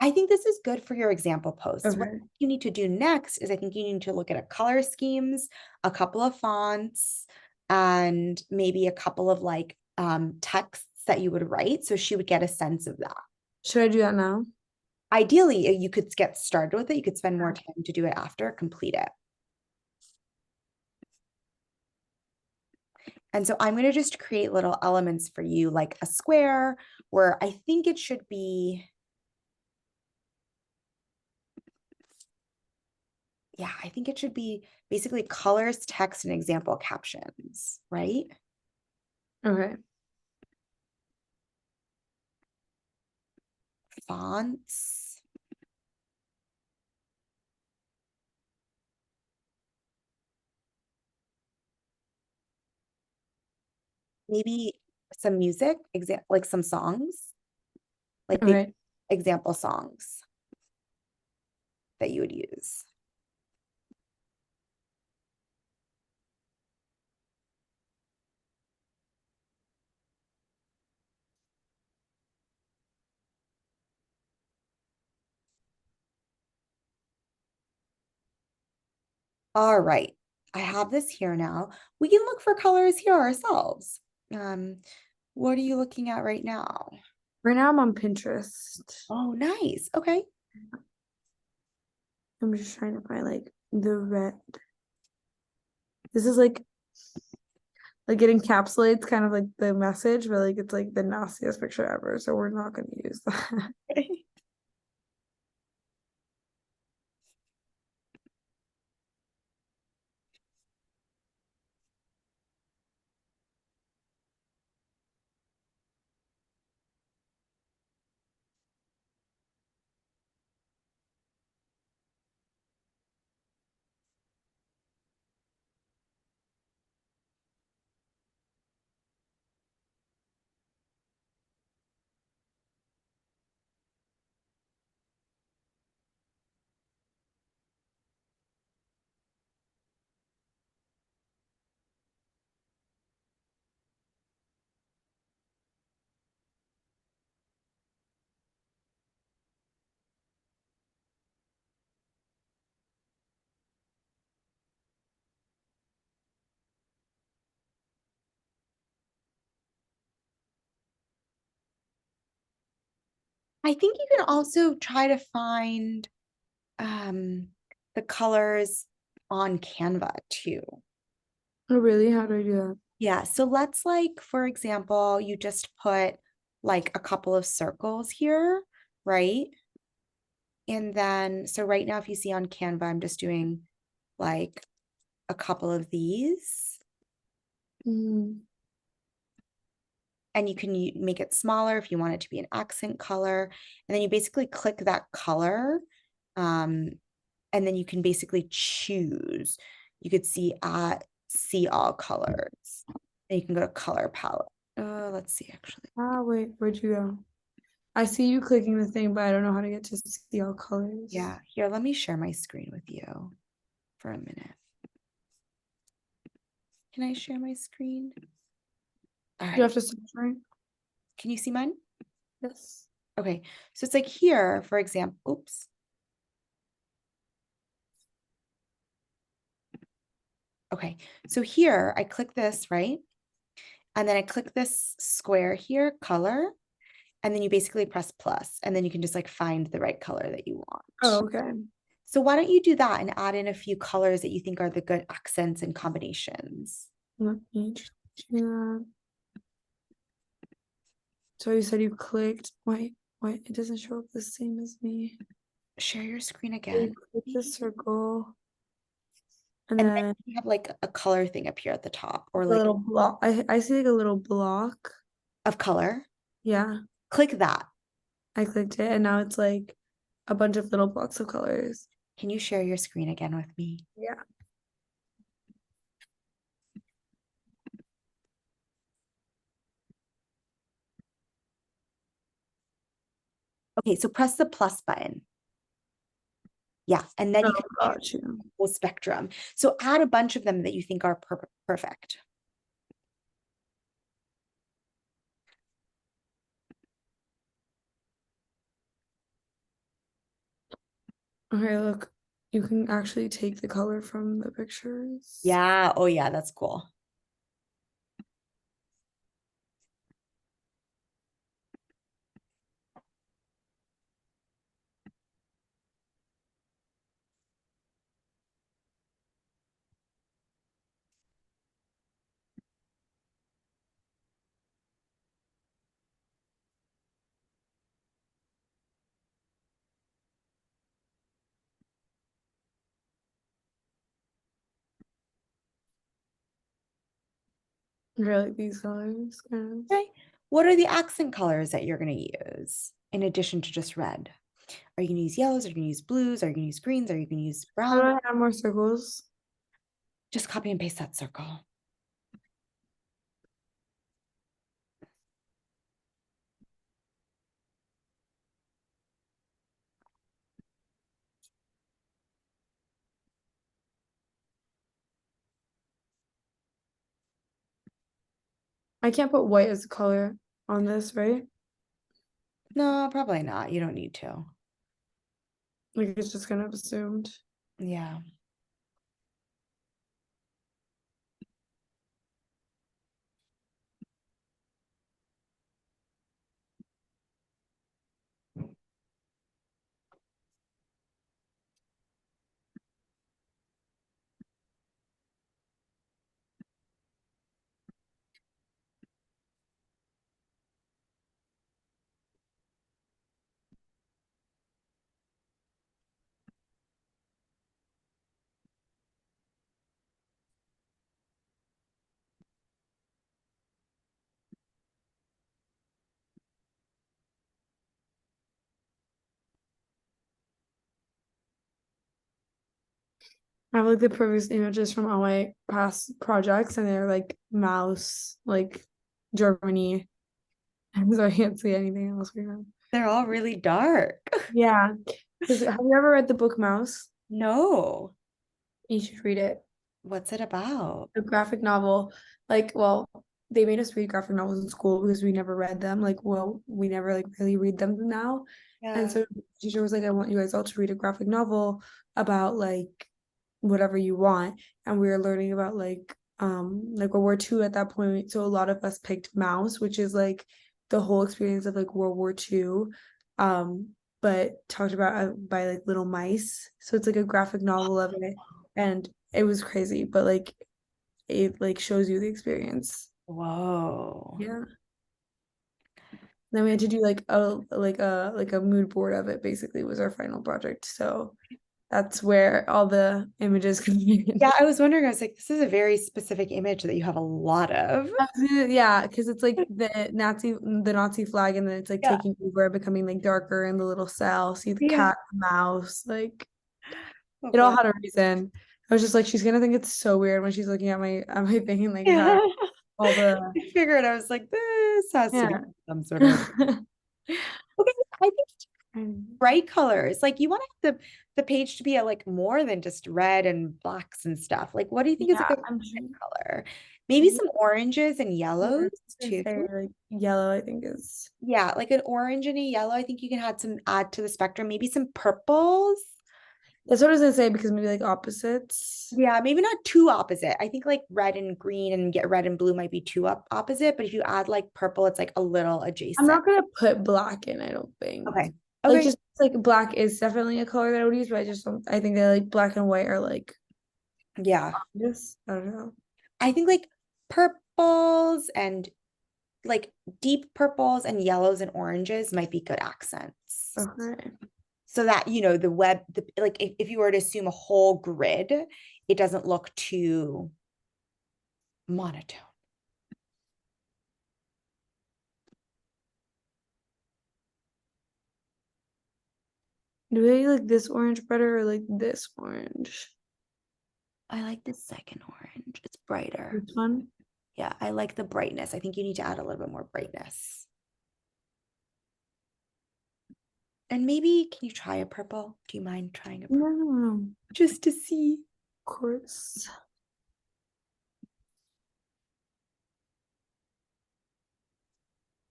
I think this is good for your example posts. What okay. you need to do next is I think you need to look at a color schemes, a couple of fonts, and maybe a couple of like texts that you would write. So she would get a sense of that. Should I do that now? Ideally, you could get started with it. You could spend more time to do it after, complete it. And so I'm going to just create little elements for you, like a square where I think it should be, yeah, I think it should be basically colors, text, and example captions, right? Okay. Fonts. Maybe some music, like some songs, like big Okay. example songs that you would use. All right, I have this here now. We can look for colors here ourselves. Um, what are you looking at right now? Right now I'm on Pinterest. Oh, nice. Okay. I'm just trying to find like the red. This is like it encapsulates kind of like the message, but like it's like the nastiest picture ever. So we're not gonna use that. I think you can also try to find um, the colors on Canva too. Oh, really? How do I do that? Yeah, so let's like, for example, you just put like a couple of circles here, right? And then, so right now, if you see on Canva, I'm just doing like a couple of these. Mm. And you can make it smaller if you want it to be an accent color. And then you basically click that color. And then you can basically choose. You could see all colors. And you can go to color palette. Let's see, actually. Ah, wait, where'd you go? I see you clicking the thing, but I don't know how to get to see all colors. Yeah, here, let me share my screen with you for a minute. Can I share my screen? All You right. have to stop sharing. Can you see mine? Yes. Okay. So it's like here, for example, oops. Okay. So here I click this, right? And then I click this square here, color, and then you basically press plus, and then you can just like find the right color that you want. Oh, okay. So why don't you do that and add in a few colors that you think are the good accents and combinations? Let me do that. So you said you clicked. Wait, it doesn't show up the same as me. Share your screen You again. click the circle, and And then then you have like a color thing up here at the top, or a like little block. I see like a little block. of color. Yeah, Click that. I clicked it, and now it's like a bunch of little blocks of colors. Can you share your screen again with me? Yeah. Okay, so press the plus button. Yeah, and then Oh, you can got you. whole spectrum. So add a bunch of them that you think are perfect. Okay, look, you can actually take the color from the pictures. Yeah. Oh, yeah, that's cool. I like these colors, kind of. Okay. What are the accent colors that you're going to use in addition to just red? Are you going to use yellows? Are you going to use blues? Are you going to use greens? Are you going to use How do brown? I add more circles? Just copy and paste that circle. I can't put white as a color on this, right? No, probably not. You don't need to. Like it's just kind of assumed. Yeah. I have like the previous images from all my past projects, and they're like mouse, like Germany. So I can't see anything else right now. They're all really dark. Yeah. Have you ever read the book Mouse? No. You should read it. What's it about? A graphic novel. Like, well, they made us read graphic novels in school because we never read them. Like, well, we never like really read them now. And Yeah. so the teacher was like, I want you guys all to read a graphic novel about like whatever you want. And we were learning about like World War II at that point. So a lot of us picked Mouse, which is like the whole experience of like World War II. But talked about by like little mice. So it's like a graphic novel of it. And it was crazy, but like it like shows you the experience. Whoa. Yeah. Then we had to do like a mood board of it, basically was our final project. So that's where all the images come in. Yeah, I was wondering, I was like, this is a very specific image that you have a lot of. Yeah, because it's like the Nazi flag, and then it's like Yeah. taking over, becoming like darker in the little cell. See the Yeah. cat, the mouse, like Oh it all God. had a reason. I was just like, she's gonna think it's so weird when she's looking at my thing and like Yeah. have all the I figured I was like, this has to be yeah. some sort of okay. I think And bright colors. Like you want the page to be a, like more than just red and blacks and stuff. Like what do you think is a yeah, good I'm sure. color? Maybe some oranges and Yeah, I yellows was gonna too. say like yellow, I think is Yeah, like an orange and a yellow. I think you can add to the spectrum. Maybe some purples. that's what I was gonna say because maybe like opposites. Yeah, maybe not too opposite. I think like red and green and get red and blue might be too opposite, but if you add like purple, it's like a little I'm adjacent. not gonna put black in, I don't think. Okay. Like Okay. just like black is definitely a color that I would use, but I just don't I think that like black and white are like Yeah. this. I don't know. I think like purples and like deep purples and yellows and oranges might be good accents. Okay. So that, like if you were to assume a whole grid, it doesn't look too monotone. Do they like this orange better or like this orange? I like the second orange. It's brighter. This one? Yeah, I like the brightness. I think you need to add a little bit more brightness. And maybe can you try a purple? Do you mind trying a No, purple? no, no. Just to see. Of course.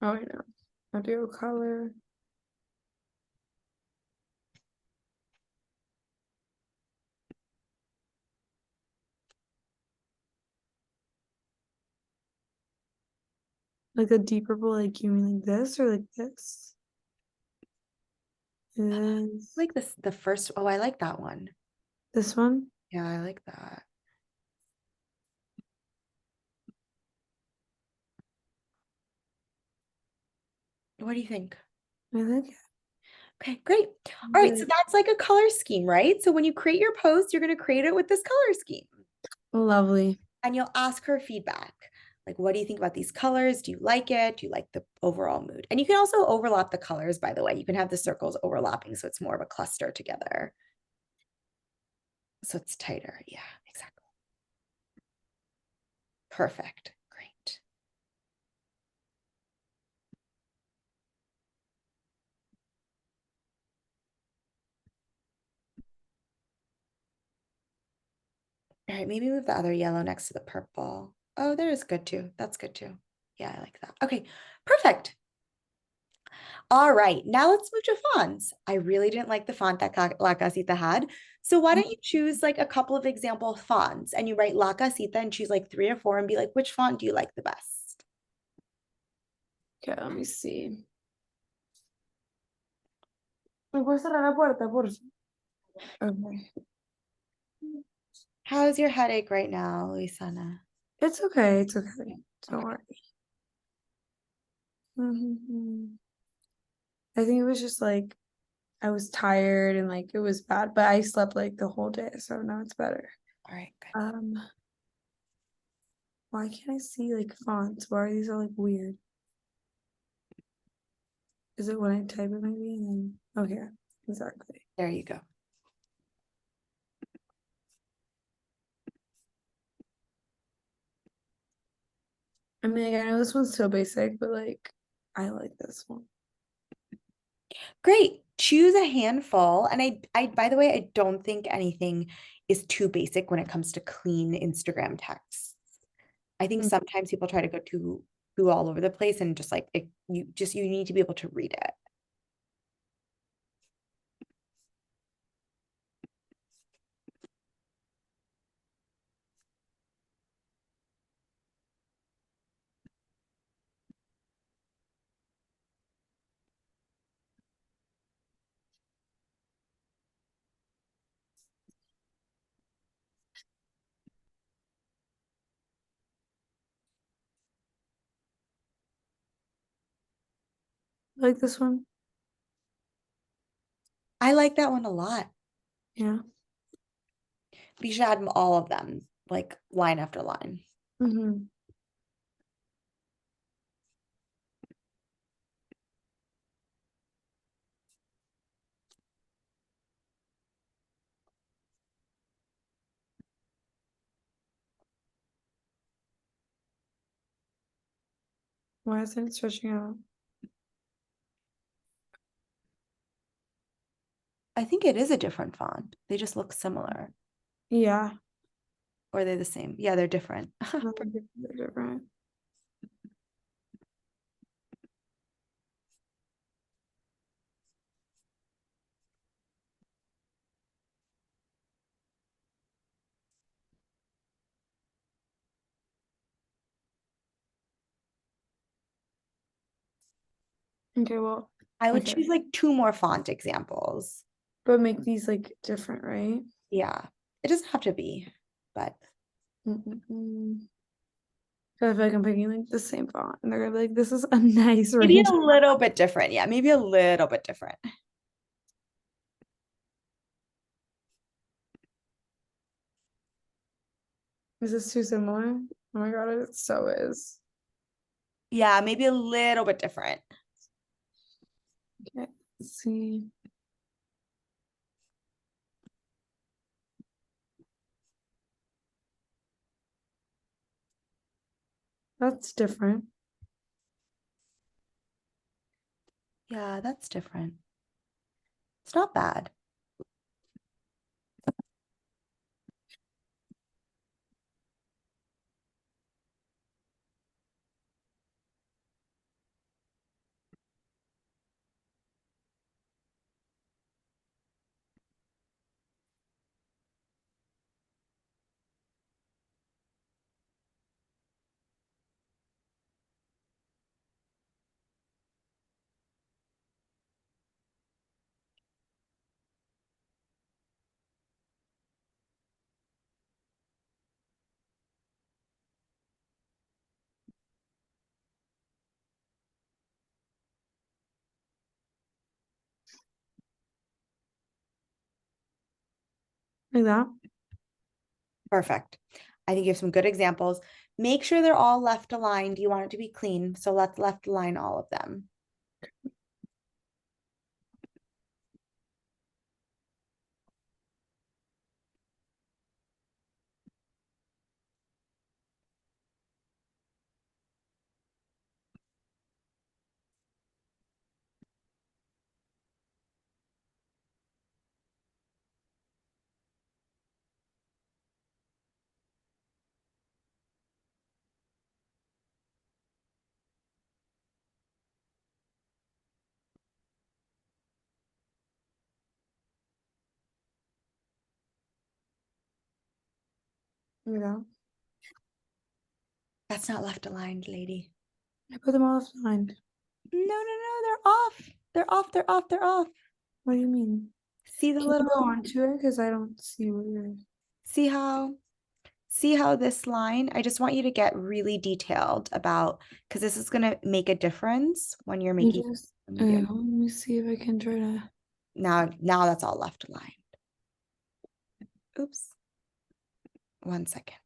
Oh, I know. I'll do a color. Like a deep purple, like you mean like this or like this? Is Like this, the first, oh, I like that one. this one? Yeah, I like that. What do you think? I like it. Okay, great. All right, so Good. that's like a color scheme, right? So when you create your post, you're going to create it with this color scheme. Lovely. And you'll ask her feedback. Like, what do you think about these colors? Do you like it? Do you like the overall mood? And you can also overlap the colors, by the way. You can have the circles overlapping, so it's more of a cluster together. So it's tighter. Yeah, exactly. Perfect. Great. All right, maybe move the other yellow next to the purple. Oh, there is good too. That's good too. Yeah, I like that. Okay, perfect. All right, now let's move to fonts. I really didn't like the font that La Casita had. So why don't you choose like a couple of example fonts and you write La Casita and choose like 3 or 4 and be like, which font do you like the best? Okay, let me see. ¿Me puedes cerrar la puerta, por favor? Okay. How's your headache right now, Luisana? It's okay. It's okay. Don't Okay. worry. I think it was just like I was tired and like it was bad, but I slept like the whole day, so now it's better. All right, good. Why can't I see like fonts? Why are these all like weird? Is it when I type it maybe and then okay, exactly. There you go. I mean, like, I know this one's so basic, but like I like this one. Great. Choose a handful. And by the way, I don't think anything is too basic when it comes to clean Instagram texts. I think Mm. sometimes people try to go too all over the place and just like you need to be able to read it. Like this one. I like that one a lot. Yeah. We should add all of them, like line after line. Mm-hmm. Why isn't it stretching out? I think it is a different font. They just look similar. Yeah. Or are they the same? Yeah, they're different. No, they're different. Okay, well, I would okay. choose like two more font examples. But make these like different, right? Yeah, it doesn't have to be, but Mm-mm-mm. I feel like I'm picking like the same font, and they're gonna be like, "This is a nice maybe range." a little bit different. Yeah, maybe a little bit different. Is this too similar? Oh my god, it so is. Yeah, maybe a little bit different. Okay, let's see. That's different. Yeah, that's different. It's not bad. Like that. Perfect. I think you have some good examples. Make sure they're all left aligned. You want it to be clean, so let's left align all of them. Like that. That's not left aligned, lady. I put them all left behind. No, no, no, they're off. They're off, they're off, they're off. What do you mean? See the Can you go little, on to it? Because I don't see what you're. see how see how this line, I just want you to get really detailed about, because this is going to make a difference when you're You making just. a media. Let me see if I can try to. Now that's all left aligned. Oops. 1 second.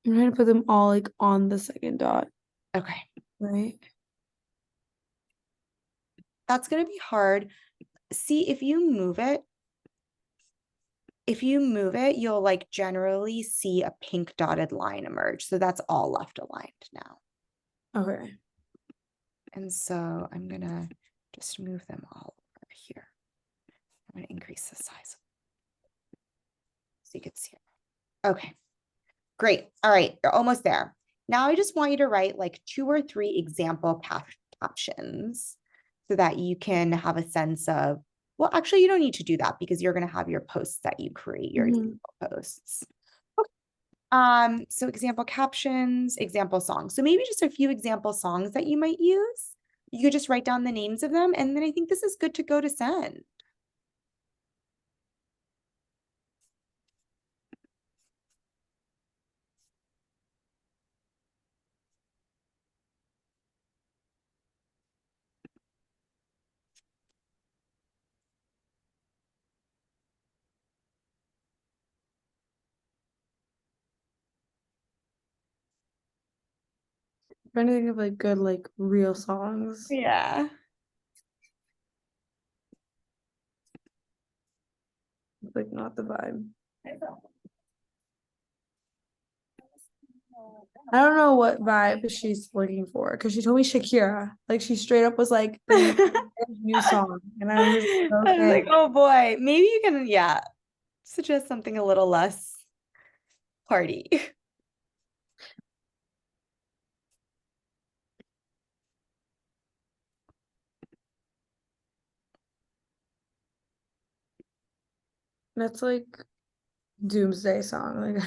I'm trying to put them all like on the second dot, Okay. right? That's going to be hard. See, if you move it, you'll like generally see a pink dotted line emerge. So that's all left aligned now. Okay. And so I'm gonna just move them all over here. I'm gonna increase the size so you can see it. Okay, great. All right, you're almost there. Now I just want you to write like 2 or 3 example captions so that you can have a sense of, well, actually you don't need to do that because you're gonna have your posts that you create, your Mhm. example posts. So example captions, example songs. So maybe just a few example songs that you might use. You could just write down the names of them, and then I think this is good to go to send. trying to think of like good like real songs. Yeah. Like not the vibe. I don't know what vibe she's looking for because she told me Shakira. Like she straight up was like the new song. And I was like, I was like, okay. oh boy, maybe you can, yeah, suggest something a little less party. That's like doomsday song. Like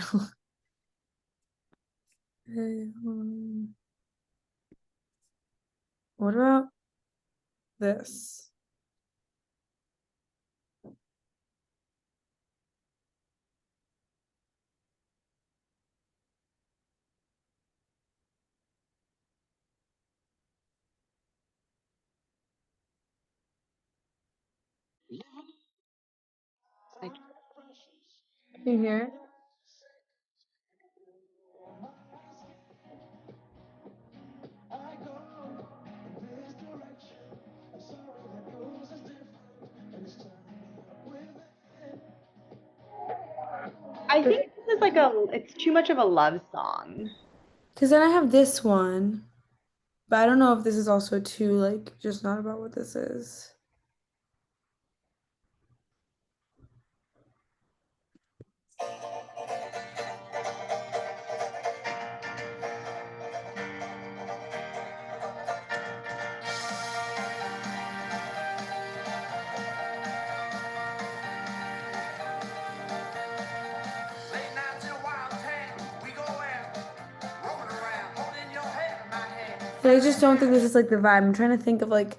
I don't what about this? Like, Can you hear it? I think this is like it's too much of a love song. Because then I have this one, but I don't know if this is also too like just not about what this is. But I just don't think this is like the vibe. I'm trying to think of like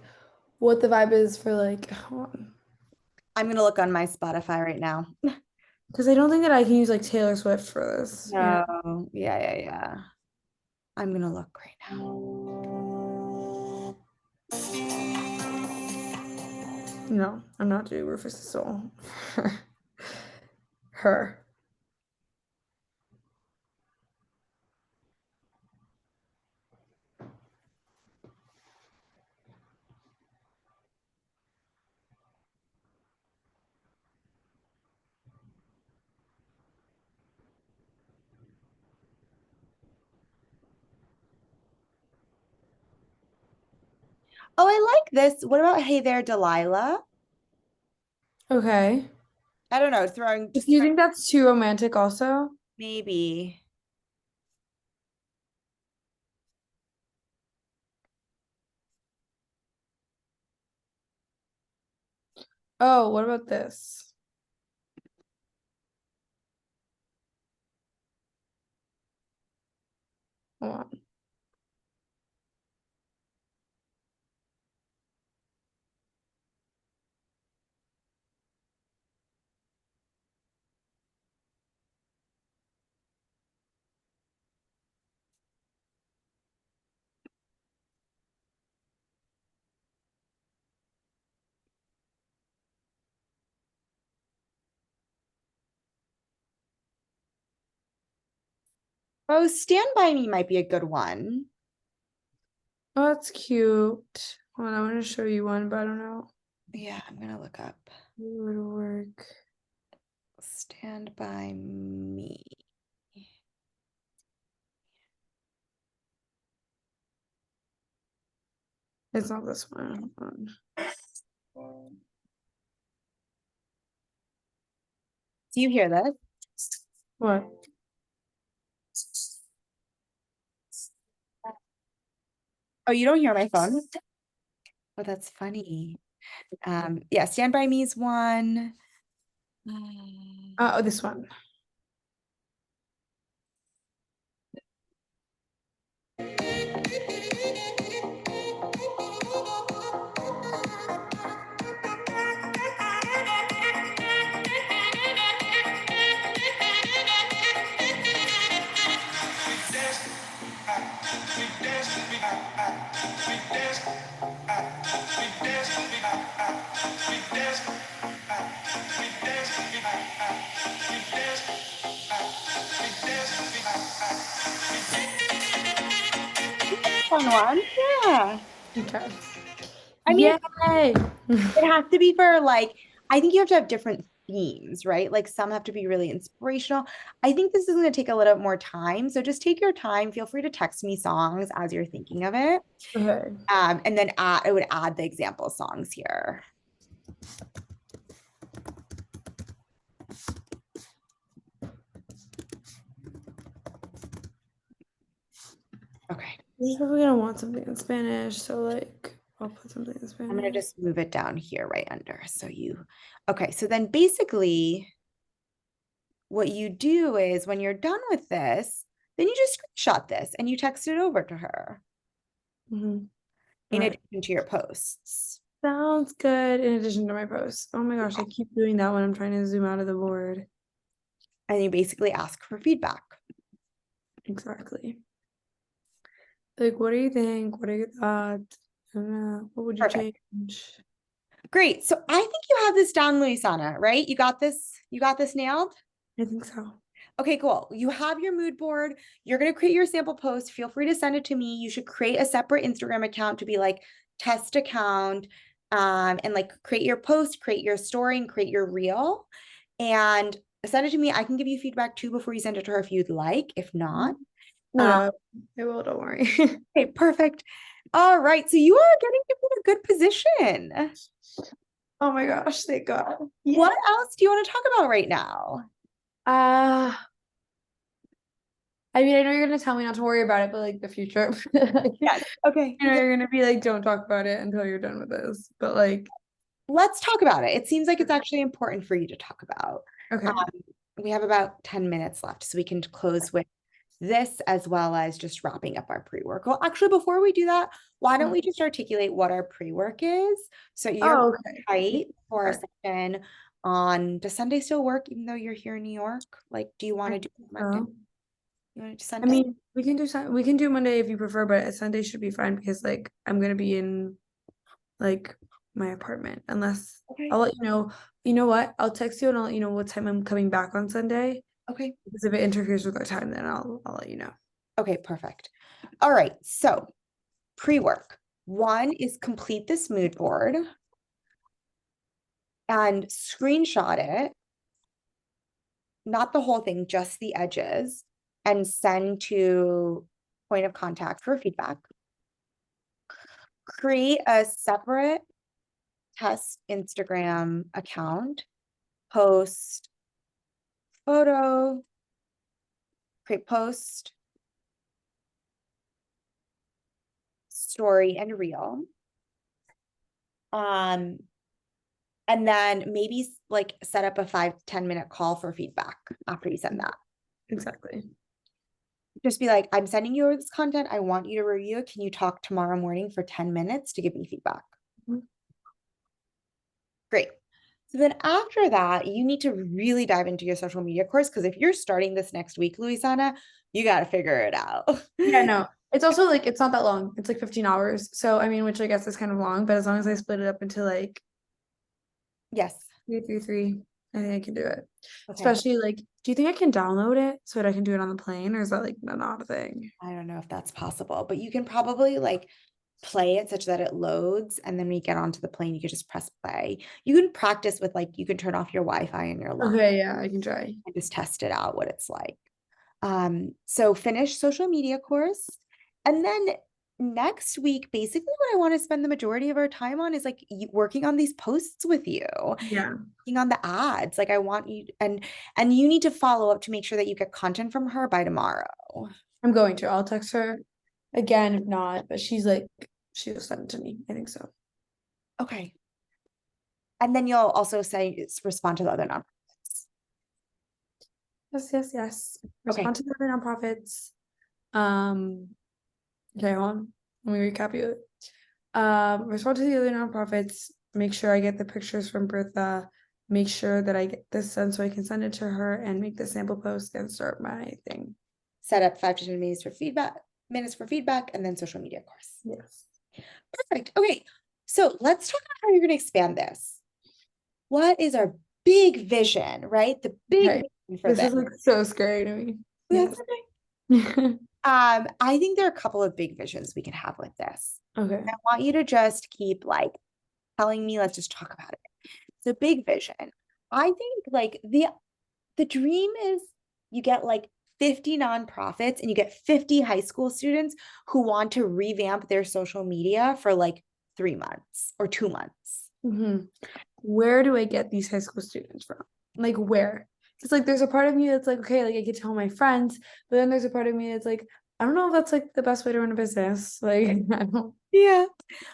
what the vibe is for like, hold on. I'm gonna look on my Spotify right now. Because I don't think that I can use like Taylor Swift for this. You know? No, yeah. I'm gonna look right now. No, I'm not doing Rufus' Soul. Her. Oh, I like this. What about Hey There, Delilah? Okay. I don't know, Do you think that's too romantic also? maybe. Oh, what about this? Hold on. Oh, Stand By Me might be a good one. Oh, that's cute. Hold on, I'm gonna show you one, but I don't know. Yeah, I'm gonna look up It would work. Stand By Me. It's not this one. Hold on. Do you hear this? What? Oh, you don't hear my phone? Oh, that's funny. Yeah, Stand By Me is one. Oh, this one. fun one. Yeah. Okay. I mean, Yay! it has to be for like, I think you have to have different themes, right? Like some have to be really inspirational. I think this is going to take a little bit more time. So just take your time. Feel free to text me songs as you're thinking of it. Okay. And then I would add the example songs here. Okay. We're probably gonna want something in Spanish, so like I'll put something in I'm going to Spanish. just move it down here right under. Okay. So then basically what you do is when you're done with this, then you just screenshot this and you text it over to her Mhm. in Alright. addition to your posts. Sounds good in addition to my posts. Oh my gosh, I keep doing that when I'm trying to zoom out of the board. And you basically ask for feedback. Exactly. Like, what do you think? What are your thoughts? I don't know. What would you Perfect. change? Great. So I think you have this down, Luisana, right? You got this. You got this nailed. I think so. Okay, cool. You have your mood board. You're going to create your sample post. Feel free to send it to me. You should create a separate Instagram account to be like test account, and like create your post, create your story, and create your reel. And send it to me. I can give you feedback too before you send it to her if you'd like. If not, No, um, no, I will, don't worry. okay, perfect. All right. So you are getting to be in a good position. Oh my gosh, thank God. Yeah. What else do you want to talk about right now? Uh, I mean, I know you're gonna tell me not to worry about it, but like the future. Like, Yes. Okay. you know, you're gonna be like, don't talk about it until you're done with this. But like, Let's talk about it. It seems like it's actually important for you to talk about. okay. We have about 10 minutes left, so we can close with this as well as just wrapping up our pre-work. Well, actually, before we do that, why don't we just articulate what our pre-work is? So you're Oh, okay. tight for a Okay. session on, does Sunday still work even though you're here in New York? Like, do you want to do Monday? So, You want to do I Sunday? mean, we can do Monday if you prefer, but Sunday should be fine because like I'm gonna be in like my apartment unless Okay. I'll let you know. You know what? I'll text you and I'll let you know what time I'm coming back on Sunday. Okay. Because if it interferes with our time, then I'll let you know. Okay, perfect. All right, so pre-work. One is complete this mood board and screenshot it, not the whole thing, just the edges, and send to point of contact for feedback. Create a separate test Instagram account, post photo, create post, story, and reel. And then maybe like set up a 5-10 minute call for feedback after you send that. Exactly. Just be like, I'm sending you this content. I want you to review it. Can you talk tomorrow morning for 10 minutes to give me feedback? Mhm. Great. So then after that, you need to really dive into your social media course because if you're starting this next week, Luisana, you got to figure it out. Yeah, no. It's also like it's not that long. It's like 15 hours. So I mean, which I guess is kind of long, but as long as I split it up into like Yes. 3, 3, 3, I think I can do it. Okay. Especially like, do you think I can download it so that I can do it on the plane, or is that like not a thing? I don't know if that's possible, but you can probably like play it such that it loads and then when you get onto the plane, you can just press play. You can practice with like, you can turn off your Wi-Fi in your laptop Okay, yeah, I can try. and just test it out what it's like. So finish social media course. And then next week, basically what I want to spend the majority of our time on is like working on these posts with you, Yeah. working on the ads. Like I want you and you need to follow up to make sure that you get content from her by tomorrow. I'm going to. I'll text her again if not, but she's like, she'll send it to me. I think so. Okay. And then you'll also say respond to the other nonprofits. Yes, yes, yes. Okay. Respond to the other nonprofits. Okay, hold on. Let me recap you. Respond to the other nonprofits. Make sure I get the pictures from Bertha. Make sure that I get this done so I can send it to her and make the sample post and start my thing. Set up 5 to 10 minutes for feedback, and then social media course. Yes. Perfect. Okay. So let's talk about how you're going to expand this. What is our big vision, right? The big Okay. vision for This is like so scary to me. That's Yes. okay. I think there are a couple of big visions we can have with this. Okay. I want you to just keep like telling me, let's just talk about it. So big vision. I think like the dream is you get like 50 nonprofits and you get 50 high school students who want to revamp their social media for like 3 months or 2 months. Hmm. Where do I get these high school students from? Like where? It's like there's a part of me that's like, okay, like I could tell my friends, but then there's a part of me that's like, I don't know if that's like the best way to run a business. Like I don't Yeah.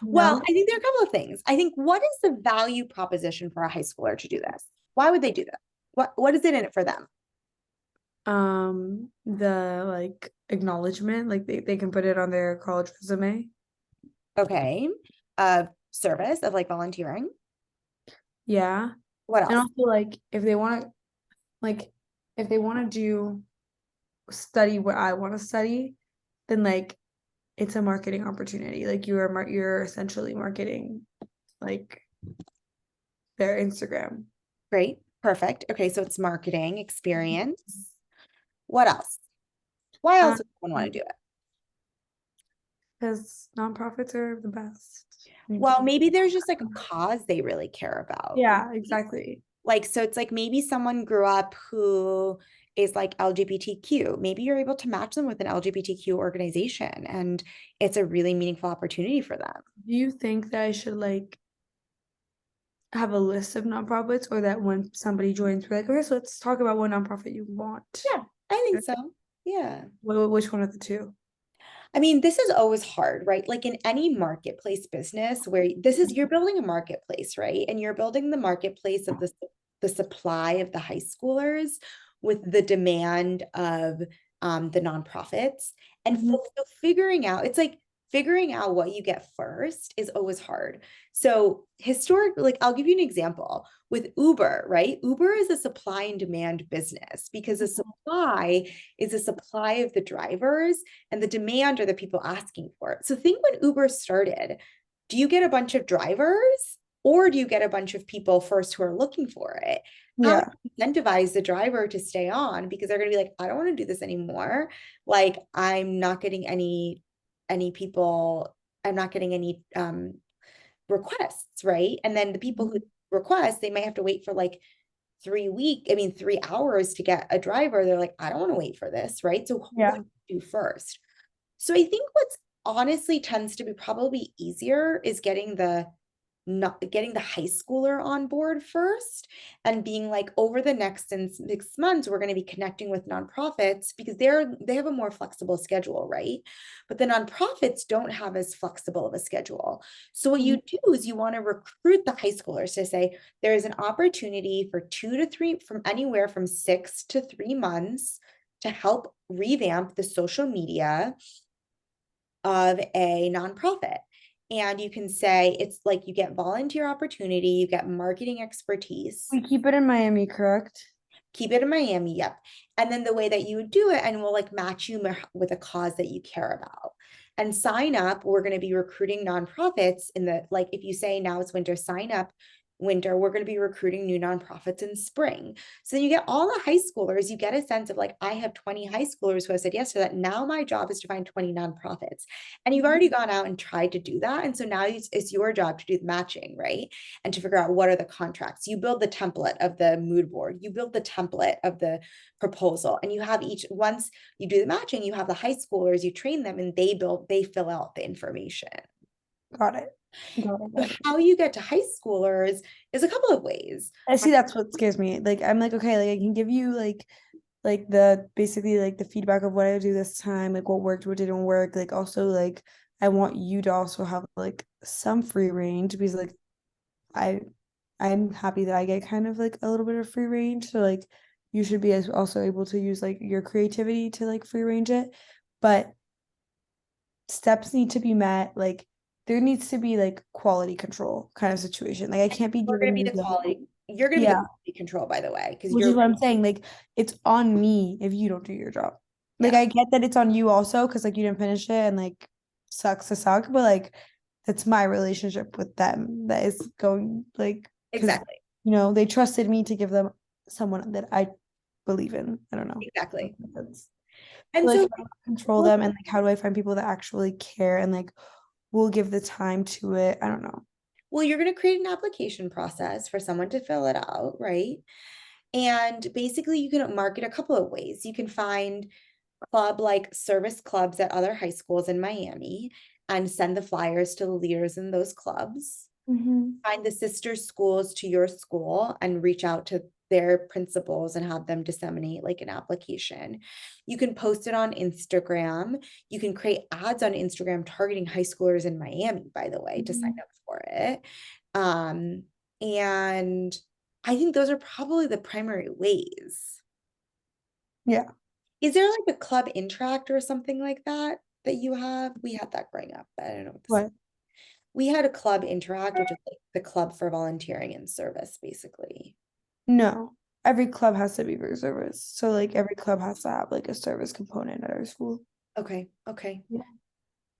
Well, know. I think there are a couple of things. I think what is the value proposition for a high schooler to do this? Why would they do that? What is it in it for them? The like acknowledgement, like they can put it on their college resume. Okay. Service of like volunteering. Yeah. What And else? also like like if they want to do study what I want to study, then like it's a marketing opportunity. Like you're essentially marketing like their Instagram. Great. Perfect. Okay, so it's marketing experience. What else? Why else Um, would someone want to do it? because nonprofits are the best. Well, maybe there's just like a cause they really care about. Yeah, exactly. Like, so it's like maybe someone grew up who is like LGBTQ. Maybe you're able to match them with an LGBTQ organization and it's a really meaningful opportunity for them. Do you think that I should like have a list of nonprofits, or that when somebody joins, we're like, okay, so let's talk about what nonprofit you want? Yeah, I think so. Yeah. Which one of the two? I mean, this is always hard, right? Like in any marketplace business where this is you're building a marketplace, right? And you're building the marketplace of the supply of the high schoolers with the demand of the nonprofits. And Mhm. so figuring out, it's like figuring out what you get first is always hard. So historically, like I'll give you an example with Uber, right? Uber is a supply and demand business because the supply is a supply of the drivers and the demand are the people asking for it. So think when Uber started, do you get a bunch of drivers or do you get a bunch of people first who are looking for it? How do Yeah. you incentivize the driver to stay on? Because they're going to be like, I don't want to do this anymore. Like I'm not getting any people, I'm not getting any requests, right? And then the people who request, they may have to wait for like 3 hours to get a driver. They're like, I don't want to wait for this, right? So what Yeah. do you do first? So I think what's honestly tends to be probably easier is not getting the high schooler on board first and being like over the next 6 months we're going to be connecting with nonprofits because they have a more flexible schedule, right? But the nonprofits don't have as flexible of a schedule. So what you do is you want to recruit the high schoolers to say there is an opportunity for 2 to 3 from anywhere from 6 to 3 months to help revamp the social media of a nonprofit. And you can say it's like you get volunteer opportunity, you get marketing expertise, We keep it in Miami, correct? keep it in Miami, yep. And then the way that you would do it, and we'll like match you with a cause that you care about. And sign up, we're going to be recruiting nonprofits in the like if you say now it's winter, sign up winter, we're going to be recruiting new nonprofits in spring. So you get all the high schoolers, you get a sense of like, I have 20 high schoolers who have said yes to that. Now my job is to find 20 nonprofits. And you've already gone out and tried to do that. And so now it's your job to do the matching, right? And to figure out what are the contracts. You build the template of the mood board, you build the template of the proposal, and you have once you do the matching, you have the high schoolers, you train them, and they fill out the information. Got it. Got it. So how you get to high schoolers is a couple of ways. I see, that's what scares me. Like I'm like, okay, like I can give you like the basically like the feedback of what I do this time, like what worked, what didn't work. Like also like I want you to also have like some free range, because like I I'm happy that I get kind of like a little bit of free range. So like you should be also able to use like your creativity to like free range it. But steps need to be met. Like there needs to be like quality control kind of situation. Like I can't be We're going to giving be you the quality. You're going to be the yeah, quality control, by the way, because which is you're, what I'm saying. Like it's on me if you don't do your job. Like yeah, I get that it's on you also because like you didn't finish it and like sucks to suck, but like that's my relationship with them that is going like because exactly. they trusted me to give them someone that I believe in. I don't know. Exactly. And Like so how do I control well, them and like how do I find people that actually care and like will give the time to it? I don't know. you're going to create an application process for someone to fill it out, right? And basically, you can market a couple of ways. You can find club like service clubs at other high schools in Miami and send the flyers to the leaders in those clubs. Mm-hmm. Find the sister schools to your school and reach out to their principals and have them disseminate like an application. You can post it on Instagram. You can create ads on Instagram targeting high schoolers in Miami, by the way, to sign Mm-hmm. up for it. Um, and I think those are probably the primary ways. Yeah. Is there like a club interact or something like that that you have? We had that growing up, but I don't know what this is. What? We had a club interact, which is like the club for volunteering and service, basically. No. Every club has to be for service. So like every club has to have like a service component at our school. Okay, okay. Yeah.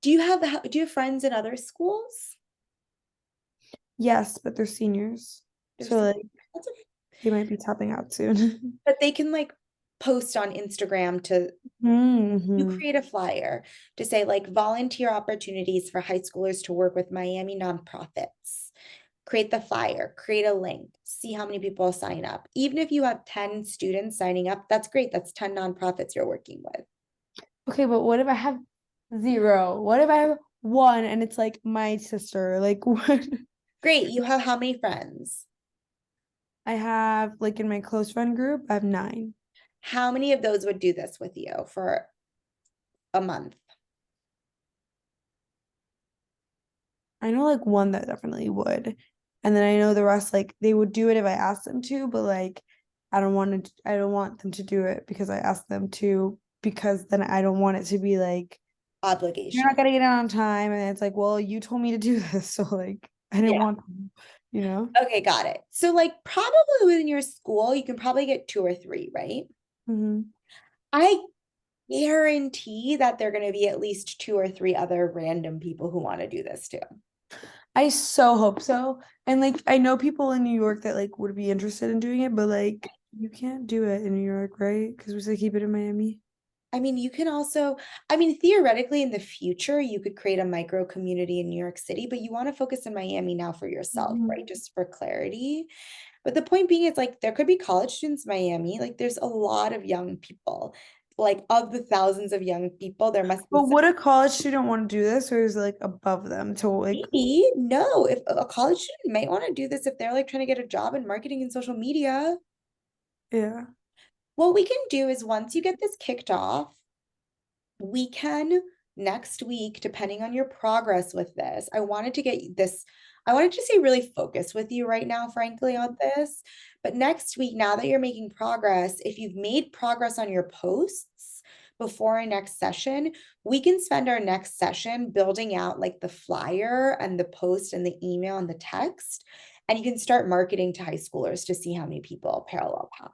Do you have friends in other schools? Yes, but they're seniors. There's So like that's okay. they might be topping out soon. But they can like post on Instagram to you Mm-hmm. create a flyer to say like volunteer opportunities for high schoolers to work with Miami nonprofits. Create the flyer, create a link, see how many people sign up. Even if you have 10 students signing up, that's great. That's 10 nonprofits you're working with. Okay, but what if I have zero? What if I have one and it's like my sister? Like what? Great. You have how many friends? I have like in my close friend group, I have 9. How many of those would do this with you for a month? I know like one that definitely would. And then I know the rest like they would do it if I asked them to, but like I don't want them to do it because I asked them to because then I don't want it to be like you're Obligation. not gonna get it on time and it's like, well, you told me to do this, so like I didn't Yeah. want to, you know? Okay, got it. So, like, probably within your school, you can probably get 2 or 3, right? Hmm. I guarantee that there are going to be at least 2 or 3 other random people who want to do this too. I so hope so. And like I know people in New York that like would be interested in doing it, but like you can't do it in New York, right? Because we say keep it in Miami. I mean, you can also, I mean, theoretically, in the future, you could create a micro community in New York City, but you want to focus in Miami now for yourself, right? Mhm. Just for clarity. But the point being is like there could be college students in Miami. Like there's a lot of young people. Like of the thousands of young people, there must be But some, would a college student want to do this, or is it like above them to like, maybe no. If a college student might want to do this if they're like trying to get a job in marketing and social media. yeah. What we can do is once you get this kicked off, we can next week, depending on your progress with this. I wanted to say really focus with you right now, frankly, on this. But next week, now that you're making progress, if you've made progress on your posts before our next session, we can spend our next session building out like the flyer and the post and the email and the text. And you can start marketing to high schoolers to see how many people parallel path.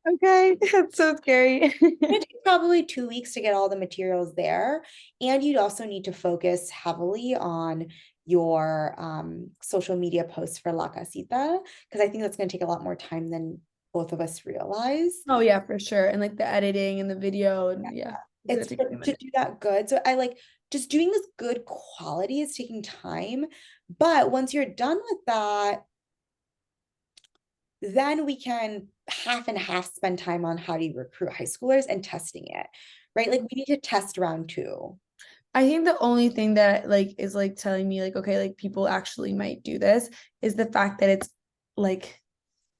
Okay, that's so scary. It takes probably 2 weeks to get all the materials there. And you'd also need to focus heavily on your social media posts for La Casita, because I think that's going to take a lot more time than both of us realize. Oh yeah, for sure. And like the editing and the video and yeah, it's gonna It's take me a to minute. do that good. So I like just doing this good quality is taking time. But once you're done with that, then we can half and half spend time on how do you recruit high schoolers and testing it, right? Like we need to test round 2. I think the only thing that like is like telling me like okay, like people actually might do this is the fact that it's like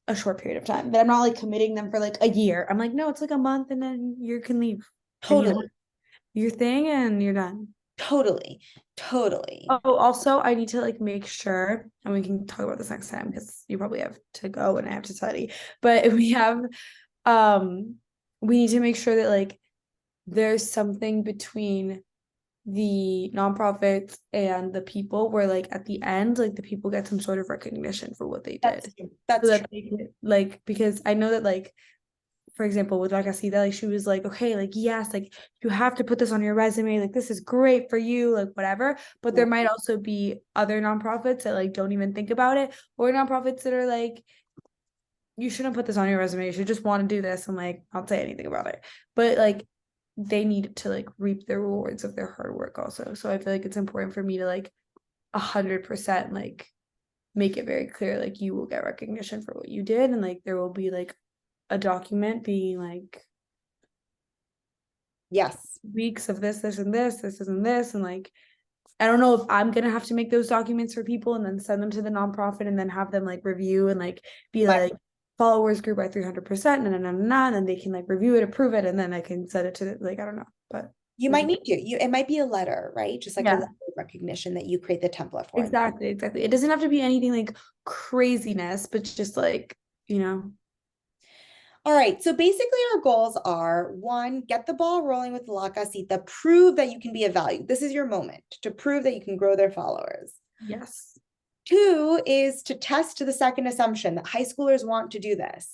a short period of time. That I'm not like committing them for like a year. I'm like, no, it's like a month and then you can leave and you have Totally, your thing and you're done. totally, totally. Oh, also, I need to like make sure, and we can talk about this next time because you probably have to go and I have to study. But um, we need to make sure that like there's something between the nonprofits and the people where like at the end, like the people get some sort of recognition for what they That's did. true. So That's true. that they can, like because I know that like for example, with La Casita, like she was like, okay, like yes, like you have to put this on your resume, like this is great for you, like whatever. But there might also be other nonprofits that like don't even think about it, or nonprofits that are like you shouldn't put this on your resume. You should just want to do this and like not say anything about it. But like they need to like reap the rewards of their hard work also. So I feel like it's important for me to like 100% like make it very clear like you will get recognition for what you did, and like there will be like a document being like Yes. weeks of this and this and this, and like I don't know if I'm gonna have to make those documents for people and then send them to the nonprofit and then have them like review and like be My- like followers grew by 300%, and then they can like review it, approve it, and then I can send it to like I don't know, but You might need to. It might be a letter, right? Just like a yeah, letter of recognition that you create the template for. exactly. It doesn't have to be anything like craziness, but just like, you know. All right. So basically, our goals are one, get the ball rolling with La Casita, prove that you can be of value. This is your moment to prove that you can grow their followers. Yes. Two is to test the second assumption that high schoolers want to do this.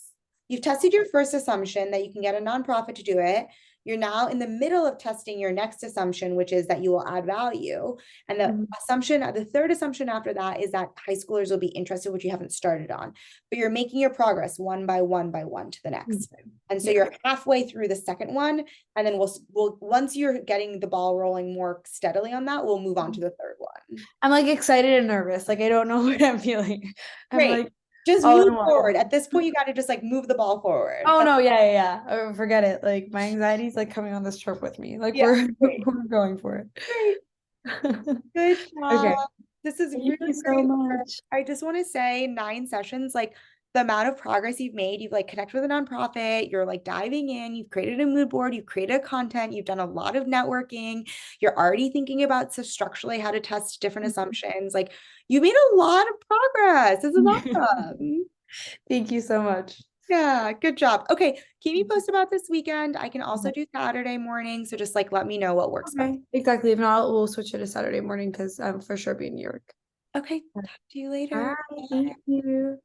You've tested your first assumption that you can get a nonprofit to do it. You're now in the middle of testing your next assumption, which is that you will add value. And the third assumption after that is that high schoolers will be interested, which you haven't started on, but you're making your progress one by one to the next. And so you're halfway through the second one. And then we'll once you're getting the ball rolling more steadily on that, we'll move on to the third one. I'm like excited and nervous. Like I don't know what I'm feeling. I'm Great. like Just all move in one. forward. At this point, you got to just like move the ball forward. Oh no, yeah. Oh, forget it. Like my anxiety's like coming on this trip with me. Like Yeah, we're going for it. great. Good job. Okay. This is Thank really you so great work. much. I just want to say 9 sessions, like the amount of progress you've made, you've like connected with a nonprofit, you're like diving in, you've created a mood board, you've created content, you've done a lot of networking, you're already thinking about so structurally how to test different assumptions. Like you made a lot of progress. This is awesome. Thank you so much. Yeah, good job. Okay, keep me posted about this weekend. I can also do Saturday morning, so just like let me know what works best. Okay, exactly. If not, we'll switch it to Saturday morning because I'm for sure be in New York. Okay, talk to you later. Bye. Thank you.